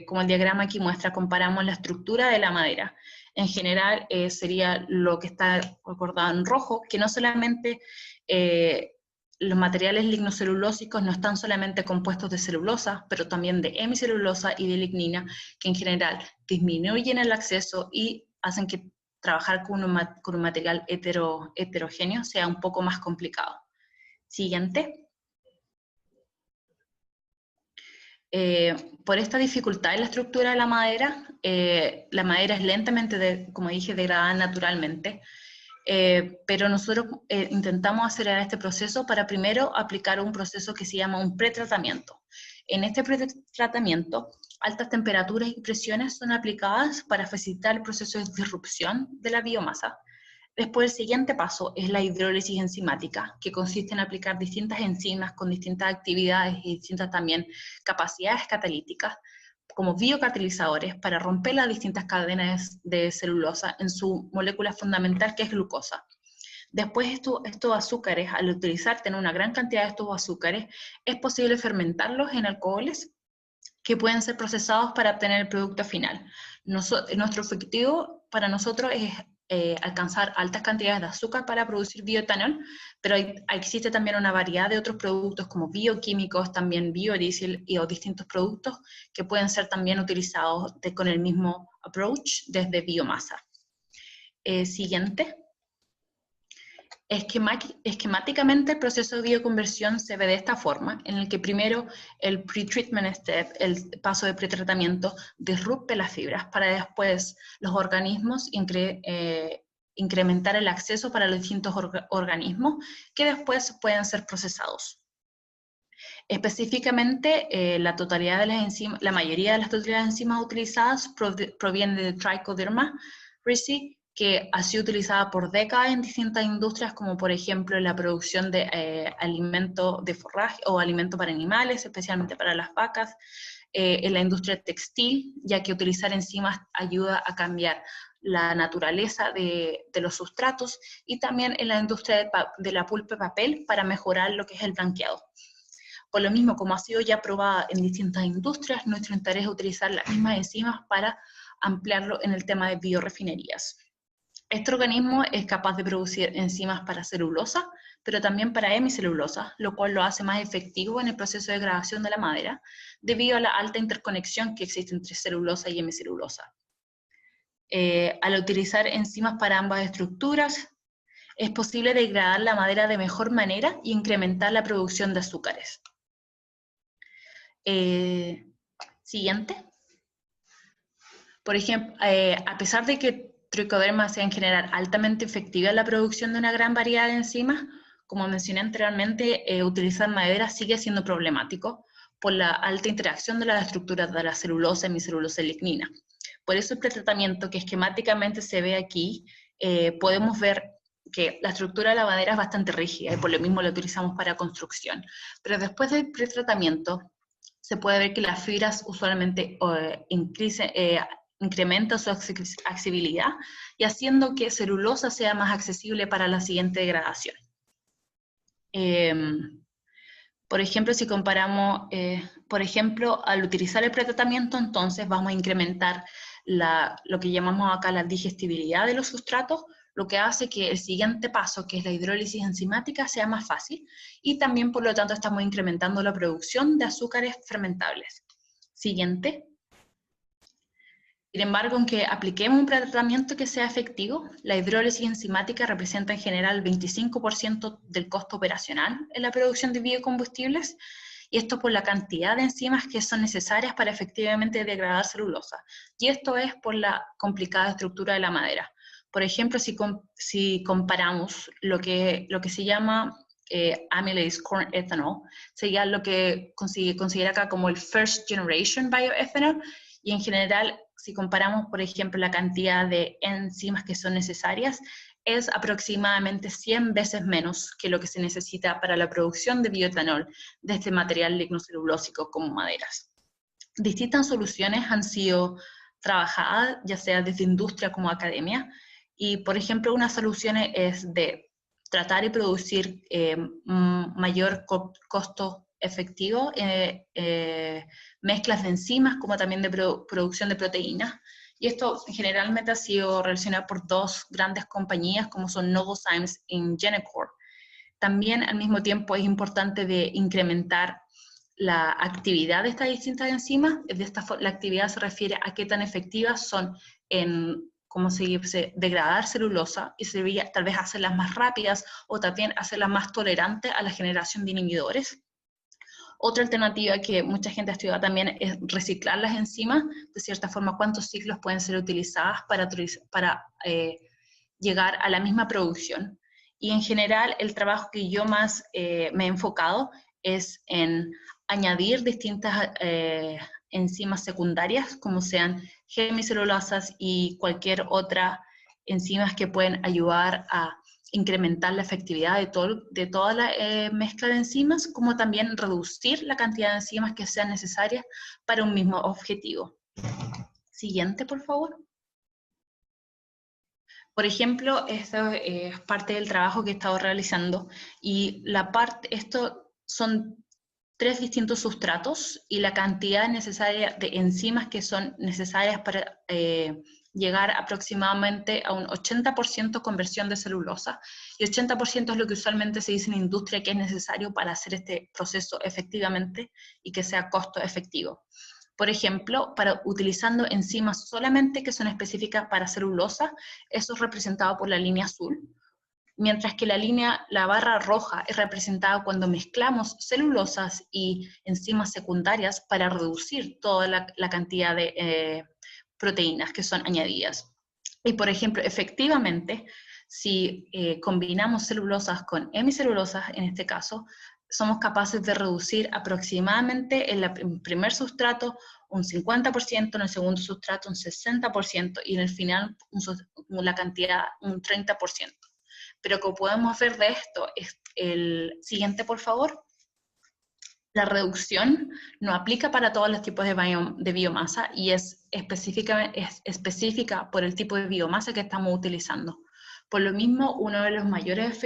D: como el diagrama aquí muestra, comparamos la estructura de la madera. En general sería lo que está recordado en rojo, que no solamente los materiales lignocelulósicos no están solamente compuestos de celulosa, pero también de hemicelulosa y de lignina, que en general disminuyen el acceso y hacen que trabajar con un material heterogéneo sea un poco más complicado. Siguiente. Por esta dificultad en la estructura de la madera es lentamente, como dije, degradada naturalmente, pero nosotros intentamos acelerar este proceso para primero aplicar un proceso que se llama un pretratamiento. En este pretratamiento, altas temperaturas y presiones son aplicadas para facilitar el proceso de disrupción de la biomasa. Después, el siguiente paso es la hidrólisis enzimática, que consiste en aplicar distintas enzimas con distintas actividades y distintas también capacidades catalíticas, como biocatalizadores, para romper las distintas cadenas de celulosa en su molécula fundamental, que es glucosa. Después, estos azúcares, al utilizar tener una gran cantidad de estos azúcares, es posible fermentarlos en alcoholes que pueden ser procesados para obtener el producto final. Nuestro objetivo para nosotros es alcanzar altas cantidades de azúcar para producir bioetanol, pero existe también una variedad de otros productos como bioquímicos, también biodiesel o distintos productos que pueden ser también utilizados con el mismo approach desde biomasa. Siguiente. Esquemáticamente el proceso de bioconversión se ve de esta forma, en el que primero el pre-treatment step, el paso de pretratamiento, disrupte las fibras para después los organismos incrementar el acceso para los distintos organismos que después pueden ser procesados. Específicamente, la totalidad de las enzimas, la mayoría de las totalidades de enzimas utilizadas provienen de Trichoderma ricci, que ha sido utilizada por décadas en distintas industrias, como por ejemplo en la producción de alimento de forraje o alimento para animales, especialmente para las vacas, en la industria textil, ya que utilizar enzimas ayuda a cambiar la naturaleza de los sustratos, y también en la industria de la pulpa de papel para mejorar lo que es el blanqueado. Por lo mismo, como ha sido ya probada en distintas industrias, nuestro interés es utilizar las mismas enzimas para ampliarlo en el tema de biorefinerías. Este organismo es capaz de producir enzimas para celulosa, pero también para hemicelulosa, lo cual lo hace más efectivo en el proceso de degradación de la madera, debido a la alta interconexión que existe entre celulosa y hemicelulosa. Al utilizar enzimas para ambas estructuras, es posible degradar la madera de mejor manera y incrementar la producción de azúcares. Siguiente. Por ejemplo, a pesar de que Trichoderma sea en general altamente efectiva en la producción de una gran variedad de enzimas, como mencioné anteriormente, utilizar madera sigue siendo problemático por la alta interacción de las estructuras de la celulosa, hemicelulosa y lignina. Por eso el pretratamiento que esquemáticamente se ve aquí, podemos ver que la estructura de la madera es bastante rígida y por lo mismo la utilizamos para construcción. Pero después del pretratamiento se puede ver que las fibras usualmente incrementa su accesibilidad y haciendo que celulosa sea más accesible para la siguiente degradación. Por ejemplo, si comparamos, al utilizar el pretratamiento, entonces vamos a incrementar lo que llamamos acá la digestibilidad de los sustratos, lo que hace que el siguiente paso, que es la hidrólisis enzimática, sea más fácil, y también, por lo tanto, estamos incrementando la producción de azúcares fermentables. Siguiente. Sin embargo, aunque apliquemos un pretratamiento que sea efectivo, la hidrólisis enzimática representa en general el 25% del costo operacional en la producción de biocombustibles, y esto por la cantidad de enzimas que son necesarias para efectivamente degradar celulosa. Y esto es por la complicada estructura de la madera. Por ejemplo, si comparamos lo que se llama amylase corn ethanol, sería lo que considera acá como el first generation bioethanol, y en general, si comparamos, por ejemplo, la cantidad de enzimas que son necesarias, es aproximadamente 100 veces menos que lo que se necesita para la producción de bioetanol de este material lignocelulósico como maderas. Distintas soluciones han sido trabajadas, ya sea desde industria como academia, y por ejemplo, una solución es de tratar y producir mayor costo efectivo, mezclas de enzimas como también de producción de proteínas, y esto generalmente ha sido relacionado por dos grandes compañías como son Novozymes y Genecor. También al mismo tiempo es importante de incrementar la actividad de estas distintas enzimas. La actividad se refiere a qué tan efectivas son en cómo se dice, degradar celulosa, y se debería tal vez hacerlas más rápidas o también hacerlas más tolerantes a la generación de inhibidores. Otra alternativa que mucha gente ha estudiado también es reciclar las enzimas, de cierta forma, cuántos ciclos pueden ser utilizadas para llegar a la misma producción. Y en general, el trabajo que yo más me he enfocado es en añadir distintas enzimas secundarias, como sean hemicelulosas y cualquier otra enzimas que pueden ayudar a incrementar la efectividad de toda la mezcla de enzimas, como también reducir la cantidad de enzimas que sean necesarias para un mismo objetivo. Siguiente, por favor. Por ejemplo, esto es parte del trabajo que he estado realizando, y esto son 3 distintos sustratos, y la cantidad necesaria de enzimas que son necesarias para llegar aproximadamente a un 80% conversión de celulosa, y 80% es lo que usualmente se dice en la industria que es necesario para hacer este proceso efectivamente y que sea costo efectivo. Por ejemplo, utilizando enzimas solamente que son específicas para celulosa, eso es representado por la línea azul, mientras que la barra roja es representada cuando mezclamos celulosas y enzimas secundarias para reducir toda la cantidad de proteínas que son añadidas. Y por ejemplo, efectivamente, si combinamos celulosas con hemicelulosas, en este caso, somos capaces de reducir aproximadamente en el primer sustrato un 50%, en el segundo sustrato un 60%, y en el final la cantidad un 30%. Pero como podemos ver de esto, el siguiente, por favor. La reducción no aplica para todos los tipos de biomasa, y es específica por el tipo de biomasa que estamos utilizando. Por lo mismo, uno de los mayores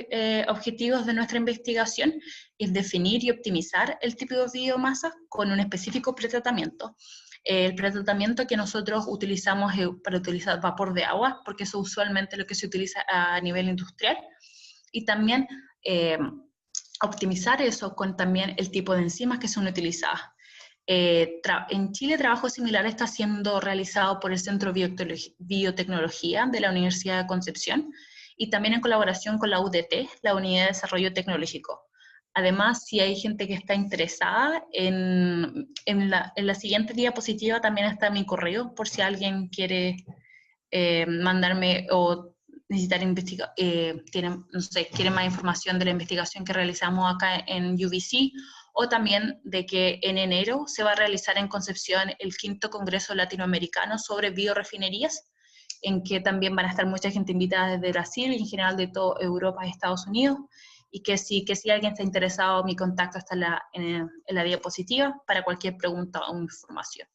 D: objetivos de nuestra investigación es definir y optimizar el tipo de biomasa con un específico pretratamiento. El pretratamiento que nosotros utilizamos es para utilizar vapor de agua, porque eso es usualmente lo que se utiliza a nivel industrial, y también optimizar eso con también el tipo de enzimas que son utilizadas. En Chile, trabajo similar está siendo realizado por el Centro de Biotecnología de la Universidad de Concepción, y también en colaboración con la UDT, la Unidad de Desarrollo Tecnológico. Además, si hay gente que está interesada, en la siguiente diapositiva también está mi correo, por si alguien quiere mandarme o necesitar quieren más información de la investigación que realizamos acá en UBC, o también de que en enero se va a realizar en Concepción el 5º Congreso Latinoamericano sobre biorefinerías, en que también van a estar mucha gente invitada desde Brasil y en general de toda Europa y Estados Unidos, y que si alguien está interesado, mi contacto está en la diapositiva para cualquier pregunta o información.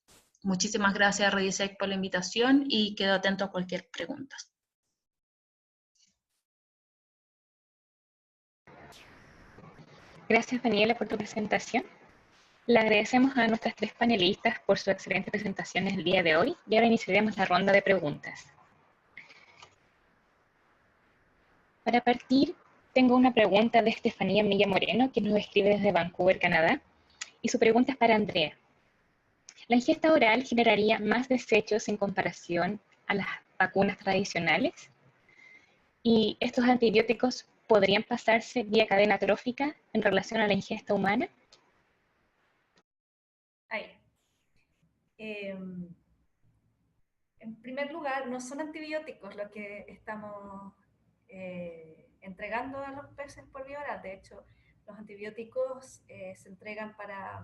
D: Muchísimas gracias, Redisec, por la invitación, y quedo atento a cualquier pregunta.
A: Gracias, Daniela, por tu presentación. Le agradecemos a nuestras 3 panelistas por su excelente presentación el día de hoy, y ahora iniciaremos la ronda de preguntas. Para partir, tengo una pregunta de Estefanía Milla Moreno, que nos escribe desde Vancouver, Canadá, y su pregunta es para Andrea. ¿La ingesta oral generaría más desechos en comparación a las vacunas tradicionales? ¿Y estos antibióticos podrían pasarse vía cadena trófica en relación a la ingesta humana?
B: Ahí. En primer lugar, no son antibióticos lo que estamos entregando a los peces por vía oral. De hecho, los antibióticos se entregan para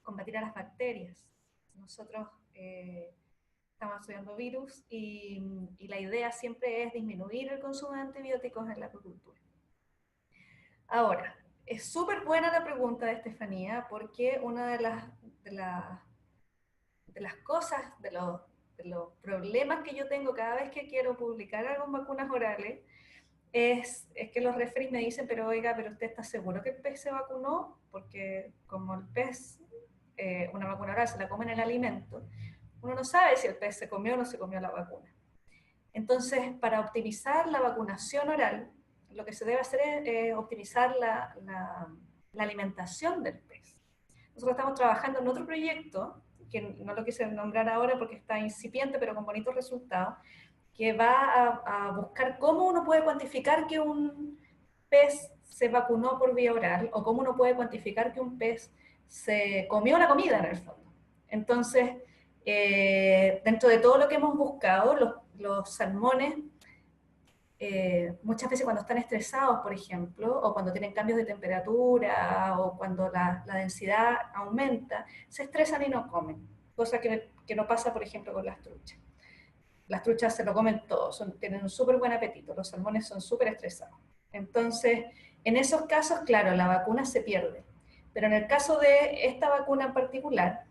B: combatir a las bacterias. Nosotros estamos estudiando virus, y la idea siempre es disminuir el consumo de antibióticos en la acuicultura. Ahora, es súper buena la pregunta de Estefanía, porque una de las cosas, de los problemas que yo tengo cada vez que quiero publicar algo en vacunas orales, es que los referees me dicen, pero oiga, ¿pero usted está seguro que el pez se vacunó? Porque como el pez, una vacuna oral se la come en el alimento, uno no sabe si el pez se comió o no se comió la vacuna. Entonces, para optimizar la vacunación oral, lo que se debe hacer es optimizar la alimentación del pez. Nosotros estamos trabajando en otro proyecto, que no lo quise nombrar ahora porque está incipiente, pero con bonitos resultados, que va a buscar cómo uno puede cuantificar que un pez se vacunó por vía oral, o cómo uno puede cuantificar que un pez se comió la comida en el fondo. Entonces, dentro de todo lo que hemos buscado, los salmones, muchas veces cuando están estresados, por ejemplo, o cuando tienen cambios de temperatura, o cuando la densidad aumenta, se estresan y no comen, cosa que no pasa, por ejemplo, con las truchas. Las truchas se lo comen todo, tienen un súper buen apetito, los salmones son súper estresados. Entonces, en esos casos, claro, la vacuna se pierde. Pero en el caso de esta vacuna en particular,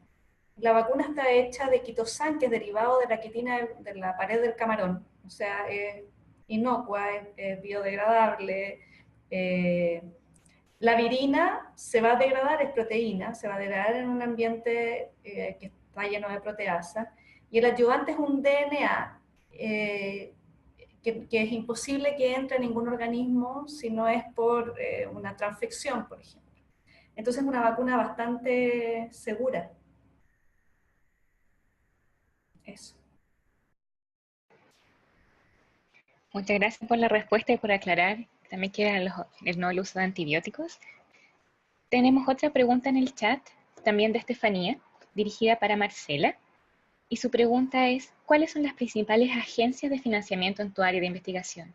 B: la vacuna está hecha de quitosan, que es derivado de la quitina de la pared del camarón. O sea, es inocua, es biodegradable. La virina se va a degradar, es proteína, se va a degradar en un ambiente que está lleno de proteasa. Y el adyuvante es un DNA que es imposible que entre en ningún organismo si no es por una transfección, por ejemplo. Entonces es una vacuna bastante segura. Eso.
A: Muchas gracias por la respuesta y por aclarar también que era el uso de antibióticos. Tenemos otra pregunta en el chat, también de Estefanía, dirigida para Marcela. Y su pregunta es, ¿cuáles son las principales agencias de financiamiento en tu área de investigación?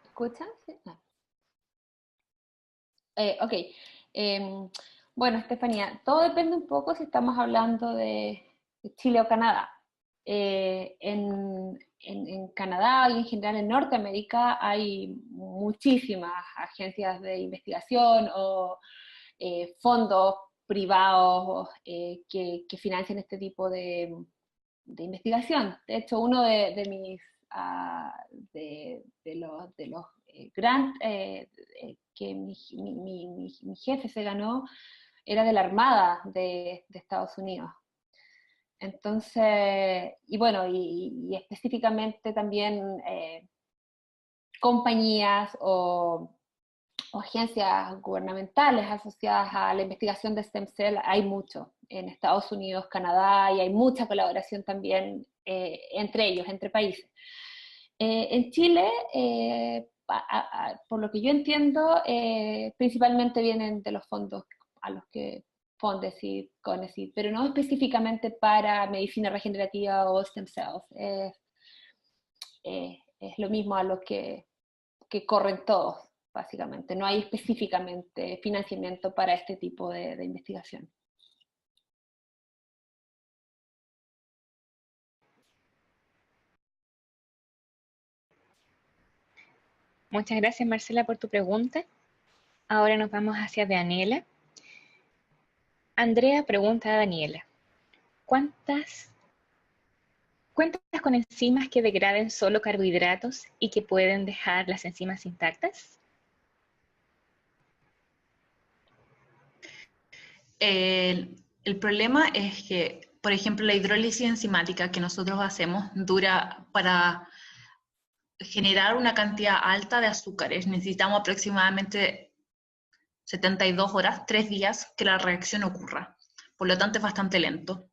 C: ¿Escuchas? Sí. No. Ok. Bueno, Estefanía, todo depende un poco si estamos hablando de Chile o Canadá. En Canadá y en general en Norteamérica hay muchísimas agencias de investigación o fondos privados que financian este tipo de investigación. De hecho, uno de mis de los grants que mi jefe se ganó era de la Armada de Estados Unidos. Entonces, y bueno, y específicamente también compañías o agencias gubernamentales asociadas a la investigación de stem cell, hay mucho en Estados Unidos, Canadá, y hay mucha colaboración también entre ellos, entre países. En Chile, por lo que yo entiendo, principalmente vienen de los fondos a los que Fondesit, Conesit, pero no específicamente para medicina regenerativa o stem cells. Es lo mismo a lo que corren todos, básicamente. No hay específicamente financiamiento para este tipo de investigación.
A: Muchas gracias, Marcela, por tu pregunta. Ahora nos vamos hacia Daniela. Andrea pregunta a Daniela, ¿cuentas con enzimas que degraden solo carbohidratos y que pueden dejar las enzimas intactas?
D: El problema es que, por ejemplo, la hidrólisis enzimática que nosotros hacemos dura para generar una cantidad alta de azúcares. Necesitamos aproximadamente 72 horas, 3 días, que la reacción ocurra. Por lo tanto, es bastante lento.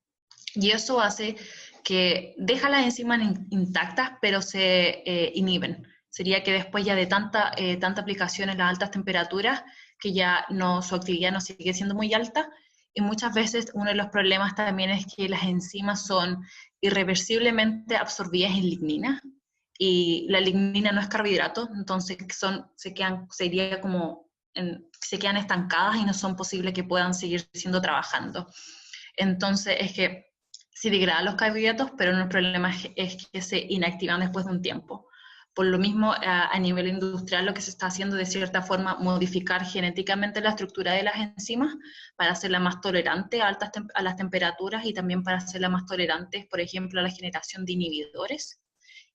D: Y eso hace que deja las enzimas intactas, pero se inhiben. Sería que después ya de tanta aplicación en las altas temperaturas, que ya su actividad no sigue siendo muy alta, y muchas veces uno de los problemas también es que las enzimas son irreversiblemente absorbidas en lignina, y la lignina no es carbohidrato, entonces se quedan estancadas y no son posibles que puedan seguir trabajando. Entonces es que sí degradan los carbohidratos, pero no, el problema es que se inactivan después de un tiempo. Por lo mismo, a nivel industrial, lo que se está haciendo de cierta forma modificar genéticamente la estructura de las enzimas para hacerla más tolerante a las temperaturas, y también para hacerla más tolerante, por ejemplo, a la generación de inhibidores,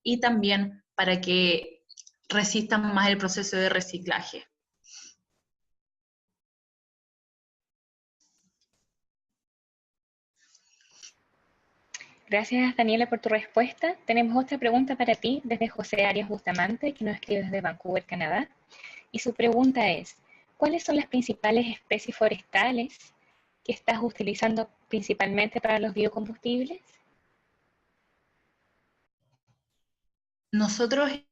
D: y también para que resistan más el proceso de reciclaje.
A: Gracias, Daniela, por tu respuesta. Tenemos otra pregunta para ti desde José Arias Bustamante, que nos escribe desde Vancouver, Canadá. Y su pregunta es, ¿cuáles son las principales especies forestales que estás utilizando principalmente para los biocombustibles?
D: Nosotros en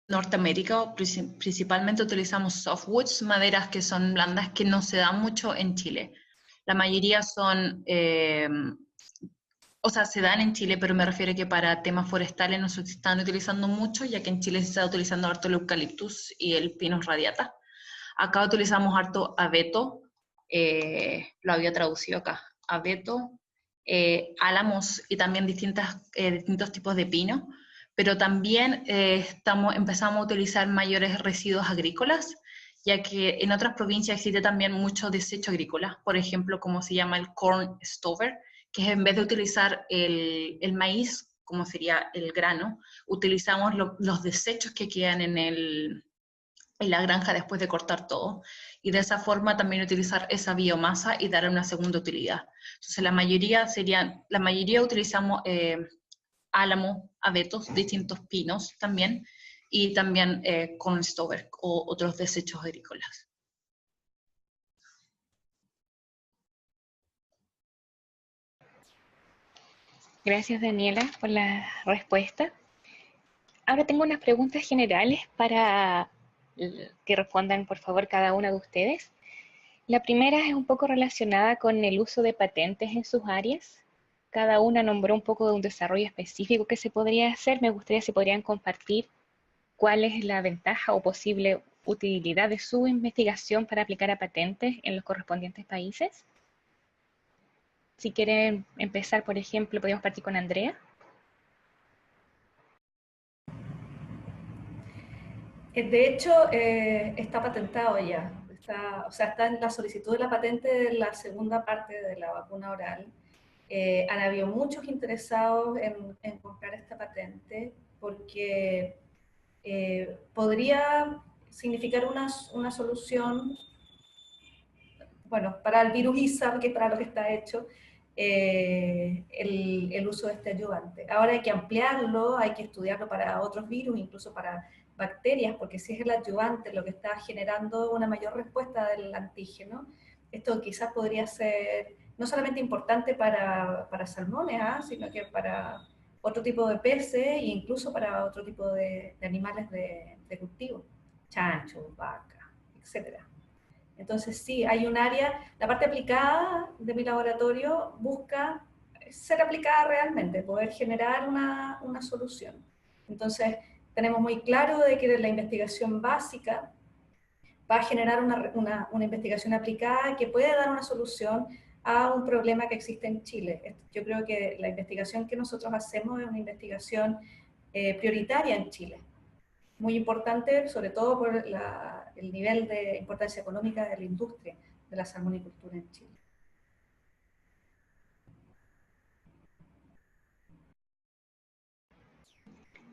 D: Norteamérica principalmente utilizamos softwoods, maderas que son blandas que no se dan mucho en Chile. La mayoría son, o sea, se dan en Chile, pero me refiero que para temas forestales no se están utilizando mucho, ya que en Chile se está utilizando harto el eucaliptus y el pinus radiata. Acá utilizamos harto abeto, lo había traducido acá, abeto, álamos y también distintos tipos de pino, pero también empezamos a utilizar mayores residuos agrícolas, ya que en otras provincias existe también mucho desecho agrícola, por ejemplo, como se llama el corn stover, que es en vez de utilizar el maíz, como sería el grano, utilizamos los desechos que quedan en la granja después de cortar todo, y de esa forma también utilizar esa biomasa y darle una segunda utilidad. Entonces la mayoría utilizamos álamo, abetos, distintos pinos también, y también corn stover o otros desechos agrícolas.
A: Gracias, Daniela, por la respuesta. Ahora tengo unas preguntas generales para que respondan, por favor, cada una de ustedes. La primera es un poco relacionada con el uso de patentes en sus áreas. Cada una nombró un poco de un desarrollo específico que se podría hacer. Me gustaría si podrían compartir cuál es la ventaja o posible utilidad de su investigación para aplicar a patentes en los correspondientes países. Si quieren empezar, por ejemplo, podríamos partir con Andrea.
B: De hecho, está patentado ya. O sea, está en la solicitud de la patente de la segunda parte de la vacuna oral. Han habido muchos interesados en comprar esta patente porque podría significar una solución, bueno, para el virus ISAP, que es para lo que está hecho, el uso de este ayudante. Ahora hay que ampliarlo, hay que estudiarlo para otros virus, incluso para bacterias, porque si es el ayudante lo que está generando una mayor respuesta del antígeno, esto quizás podría ser no solamente importante para salmones, sino que para otro tipo de peces e incluso para otro tipo de animales de cultivo, chancho, vaca, etcétera. Entonces sí, hay un área, la parte aplicada de mi laboratorio busca ser aplicada realmente, poder generar una solución. Entonces tenemos muy claro de que la investigación básica va a generar una investigación aplicada que puede dar una solución a un problema que existe en Chile. Yo creo que la investigación que nosotros hacemos es una investigación prioritaria en Chile. Muy importante, sobre todo por el nivel de importancia económica de la industria de la salmonicultura en Chile.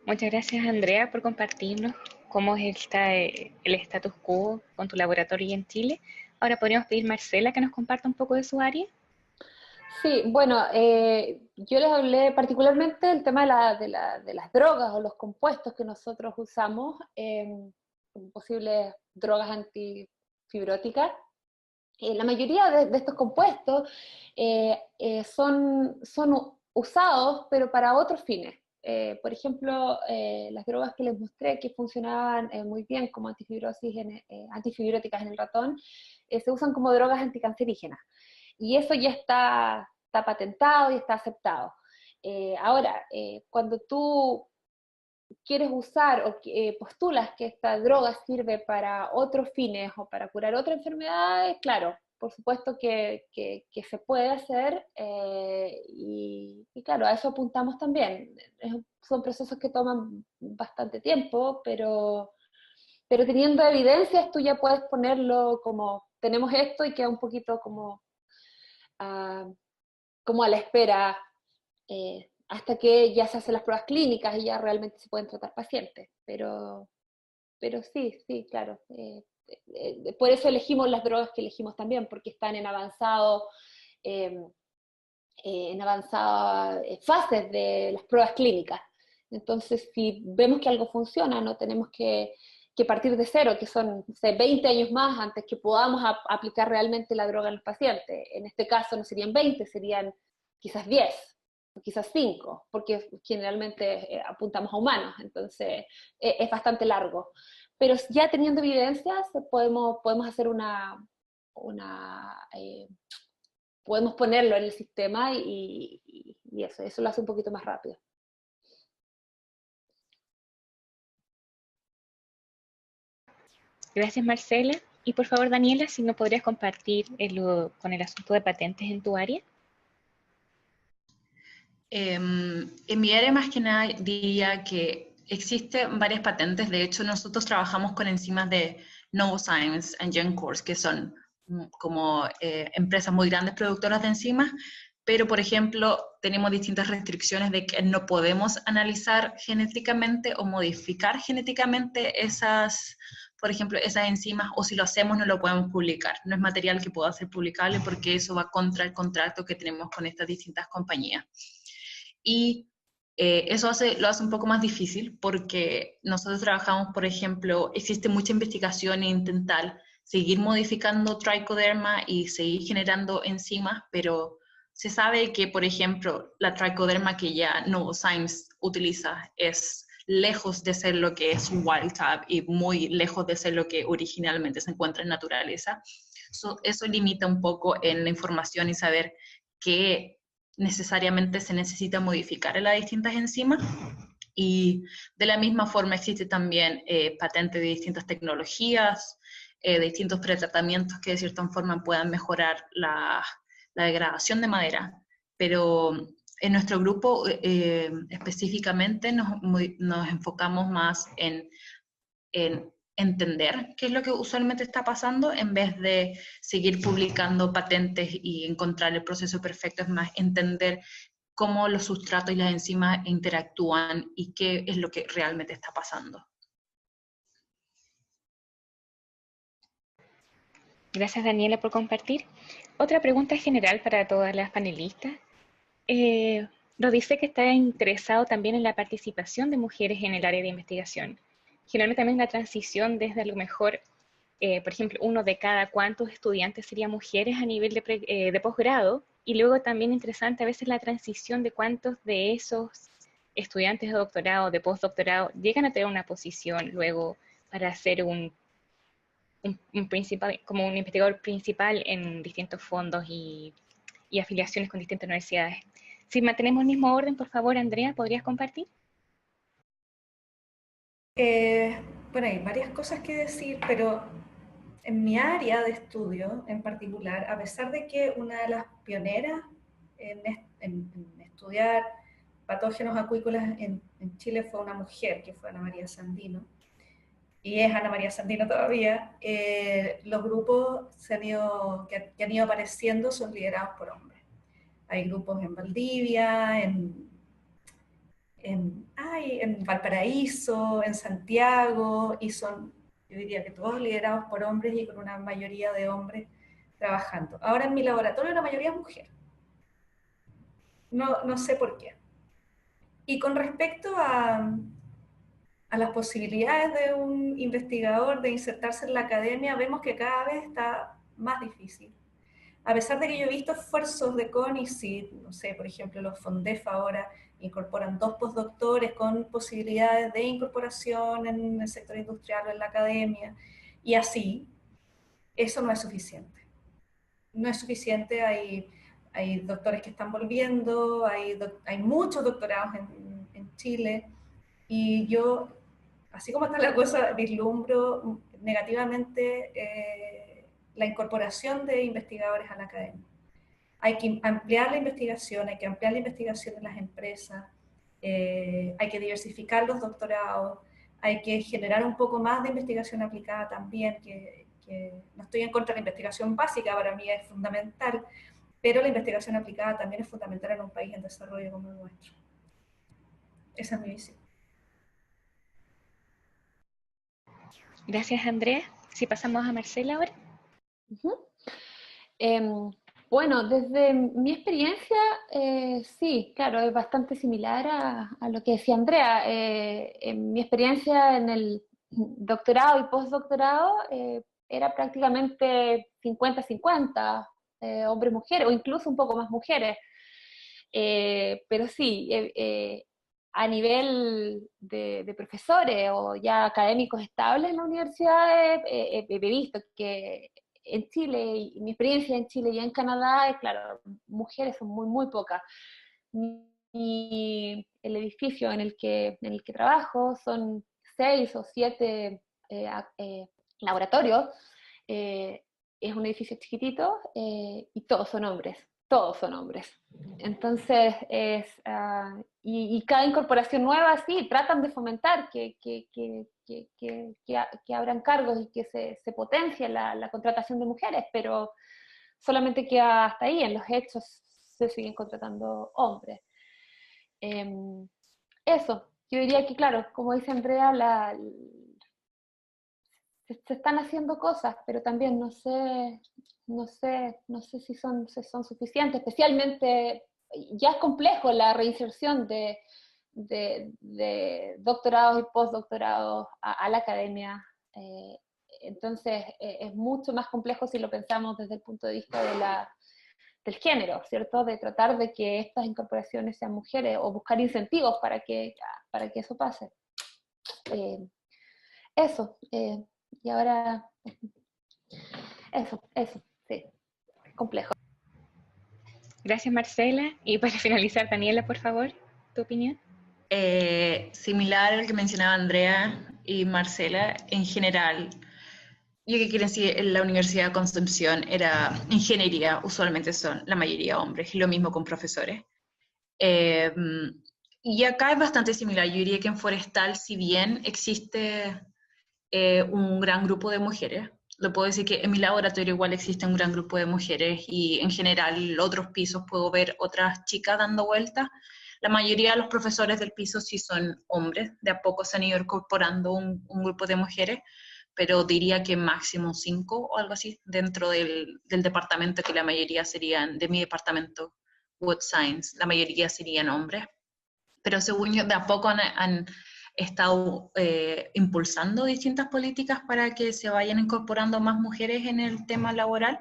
A: Muchas gracias, Andrea, por compartirnos cómo está el status quo con tu laboratorio en Chile. Ahora podríamos pedir a Marcela que nos comparta un poco de su área.
C: Sí, bueno, yo les hablé particularmente del tema de las drogas o los compuestos que nosotros usamos, como posibles drogas antifibróticas. La mayoría de estos compuestos son usados, pero para otros fines. Por ejemplo, las drogas que les mostré que funcionaban muy bien como antifibróticas en el ratón, se usan como drogas anticancerígenas. Y eso ya está patentado y está aceptado. Ahora, cuando tú quieres usar o postulas que esta droga sirve para otros fines o para curar otra enfermedad, claro, por supuesto que se puede hacer y claro, a eso apuntamos también. Son procesos que toman bastante tiempo, pero teniendo evidencias tú ya puedes ponerlo como, tenemos esto y queda un poquito como a la espera hasta que ya se hacen las pruebas clínicas y ya realmente se pueden tratar pacientes. Pero sí, claro. Por eso elegimos las drogas que elegimos también, porque están en avanzado en avanzadas fases de las pruebas clínicas. Entonces, si vemos que algo funciona, no tenemos que partir de cero, que son, no sé, 20 años más antes que podamos aplicar realmente la droga en los pacientes. En este caso no serían 20, serían quizás 10, o quizás 5, porque generalmente apuntamos a humanos, entonces es bastante largo. Pero ya teniendo evidencias, podemos hacer podemos ponerlo en el sistema y eso lo hace un poquito más rápido.
A: Gracias, Marcela. Y por favor, Daniela, si no podrías compartir con el asunto de patentes en tu área.
D: En mi área más que nada diría que existen varias patentes. De hecho, nosotros trabajamos con enzimas de Novozymes y GenCourse, que son como empresas muy grandes productoras de enzimas, pero por ejemplo tenemos distintas restricciones de que no podemos analizar genéticamente o modificar genéticamente esas, por ejemplo, esas enzimas, o si lo hacemos no lo podemos publicar. No es material que pueda ser publicable porque eso va contra el contrato que tenemos con estas distintas compañías. Y eso lo hace un poco más difícil porque nosotros trabajamos, por ejemplo, existe mucha investigación e intentar seguir modificando tricoderma y seguir generando enzimas, pero se sabe que, por ejemplo, la tricoderma que ya Novozymes utiliza es lejos de ser lo que es wild type y muy lejos de ser lo que originalmente se encuentra en naturaleza. Eso limita un poco en la información y saber qué necesariamente se necesita modificar en las distintas enzimas. Y de la misma forma existe también patentes de distintas tecnologías, de distintos pretratamientos que de cierta forma puedan mejorar la degradación de madera, pero en nuestro grupo específicamente nos enfocamos más en entender qué es lo que usualmente está pasando en vez de seguir publicando patentes y encontrar el proceso perfecto. Es más entender cómo los sustratos y las enzimas interactúan y qué es lo que realmente está pasando.
A: Gracias, Daniela, por compartir. Otra pregunta general para todas las panelistas. Nos dice que está interesado también en la participación de mujeres en el área de investigación. Generalmente también la transición desde a lo mejor, por ejemplo, uno de cada cuántos estudiantes serían mujeres a nivel de posgrado, y luego también interesante a veces la transición de cuántos de esos estudiantes de doctorado, de postdoctorado, llegan a tener una posición luego para hacer un principal, como un investigador principal en distintos fondos y afiliaciones con distintas universidades. Si mantenemos el mismo orden, por favor, Andrea, ¿podrías compartir?
B: Bueno, hay varias cosas que decir, pero en mi área de estudio en particular, a pesar de que una de las pioneras en estudiar patógenos acuícolas en Chile fue una mujer, que fue Ana María Sandino, y es Ana María Sandino todavía, los grupos que han ido apareciendo son liderados por hombres. Hay grupos en Valdivia, en Valparaíso, en Santiago, y son, yo diría que todos liderados por hombres y con una mayoría de hombres trabajando. Ahora en mi laboratorio la mayoría es mujer. No sé por qué. Y con respecto a las posibilidades de un investigador de insertarse en la academia, vemos que cada vez está más difícil. A pesar de que yo he visto esfuerzos de CONICYT, no sé, por ejemplo, los FONDEF ahora incorporan 2 postdoctores con posibilidades de incorporación en el sector industrial o en la academia, y así, eso no es suficiente. No es suficiente, hay doctores que están volviendo, hay muchos doctorados en Chile, y yo, así como está la cosa, vislumbro negativamente la incorporación de investigadores a la academia. Hay que ampliar la investigación, hay que ampliar la investigación en las empresas, hay que diversificar los doctorados, hay que generar un poco más de investigación aplicada también, que no estoy en contra de la investigación básica, para mí es fundamental, pero la investigación aplicada también es fundamental en un país en desarrollo como el nuestro. Esa es mi visión.
A: Gracias, Andrea. Si pasamos a Marcela ahora.
C: Bueno, desde mi experiencia, sí, claro, es bastante similar a lo que decía Andrea. En mi experiencia en el doctorado y postdoctorado era prácticamente 50-50, hombres-mujeres, o incluso un poco más mujeres. Pero sí, a nivel de profesores o ya académicos estables en la universidad, he visto que en Chile, y mi experiencia en Chile y en Canadá, es claro, mujeres son muy, muy pocas. Y el edificio en el que trabajo son 6 o 7 laboratorios. eh, es un edificio chiquitito y todos son hombres, todos son hombres. Entonces, y cada incorporación nueva, sí, tratan de fomentar que abran cargos y que se potencie la contratación de mujeres, pero solamente queda hasta ahí, en los hechos se siguen contratando hombres. Eso, yo diría que claro, como dice Andrea, se están haciendo cosas, pero también no sé si son suficientes, especialmente ya es complejo la reinserción de doctorados y postdoctorados a la academia. Entonces es mucho más complejo si lo pensamos desde el punto de vista del género, ¿cierto? De tratar de que estas incorporaciones sean mujeres o buscar incentivos para que eso pase. Eso. Y ahora, eso, sí, complejo.
A: Gracias, Marcela. Y para finalizar, Daniela, por favor, tu opinión.
D: Similar al que mencionaba Andrea y Marcela, en general, yo que quiero decir, en la Universidad de Concepción era ingeniería, usualmente son la mayoría hombres, y lo mismo con profesores. Y acá es bastante similar, yo diría que en forestal, si bien existe un gran grupo de mujeres, lo puedo decir que en mi laboratorio igual existe un gran grupo de mujeres y en general en otros pisos puedo ver otras chicas dando vueltas. La mayoría de los profesores del piso sí son hombres, de a poco se han ido incorporando un grupo de mujeres, pero diría que máximo 5 o algo así dentro del departamento, que la mayoría serían, de mi departamento, Wood Science, la mayoría serían hombres. Pero según yo, de a poco han estado impulsando distintas políticas para que se vayan incorporando más mujeres en el tema laboral.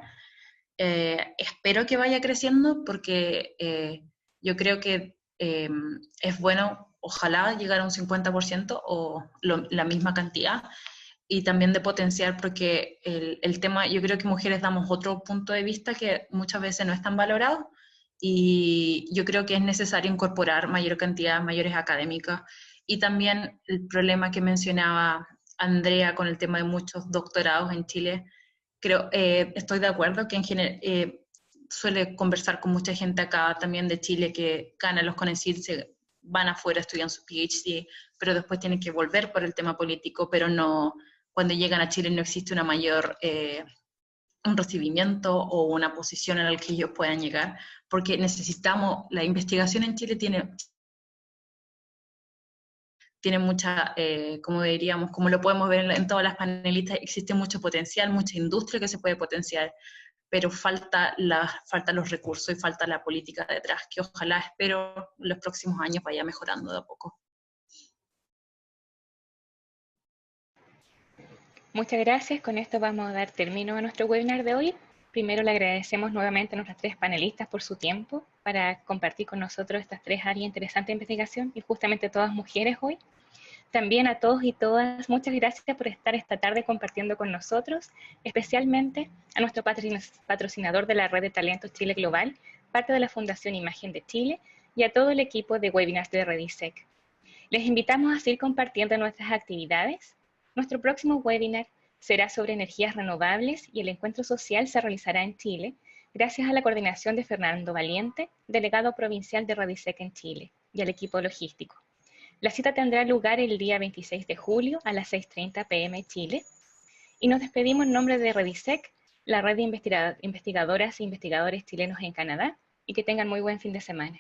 D: Espero que vaya creciendo porque yo creo que es bueno, ojalá, llegar a un 50% o la misma cantidad, y también de potenciar, porque el tema, yo creo que mujeres damos otro punto de vista que muchas veces no es tan valorado, y yo creo que es necesario incorporar mayor cantidad, mayores académicas, y también el problema que mencionaba Andrea con el tema de muchos doctorados en Chile. Creo, estoy de acuerdo que en general suele conversar con mucha gente acá también de Chile que gana los CONECYT, se van afuera, estudian su PhD, pero después tienen que volver por el tema político, pero no, cuando llegan a Chile no existe una mayor, un recibimiento o una posición en la que ellos puedan llegar, porque necesitamos, la investigación en Chile tiene mucha, como diríamos, como lo podemos ver en todas las panelistas, existe mucho potencial, mucha industria que se puede potenciar, pero faltan los recursos y falta la política detrás, que ojalá, espero, en los próximos años vaya mejorando de a poco.
A: Muchas gracias. Con esto vamos a dar término a nuestro webinar de hoy. Primero le agradecemos nuevamente a nuestras 3 panelistas por su tiempo para compartir con nosotros estas 3 áreas interesantes de investigación, y justamente todas mujeres hoy. También a todos y todas, muchas gracias por estar esta tarde compartiendo con nosotros, especialmente a nuestro patrocinador de la Red de Talentos Chile Global, parte de la Fundación Imagen de Chile, y a todo el equipo de webinars de REDISEC. Les invitamos a seguir compartiendo nuestras actividades. Nuestro próximo webinar será sobre energías renovables y el encuentro social se realizará en Chile, gracias a la coordinación de Fernando Valiente, delegado provincial de REDISEC en Chile, y al equipo logístico. La cita tendrá lugar el día 26 de julio a las 6:30 p.m. Chile, y nos despedimos en nombre de REDISEC, la red de investigadoras e investigadores chilenos en Canadá, y que tengan muy buen fin de semana.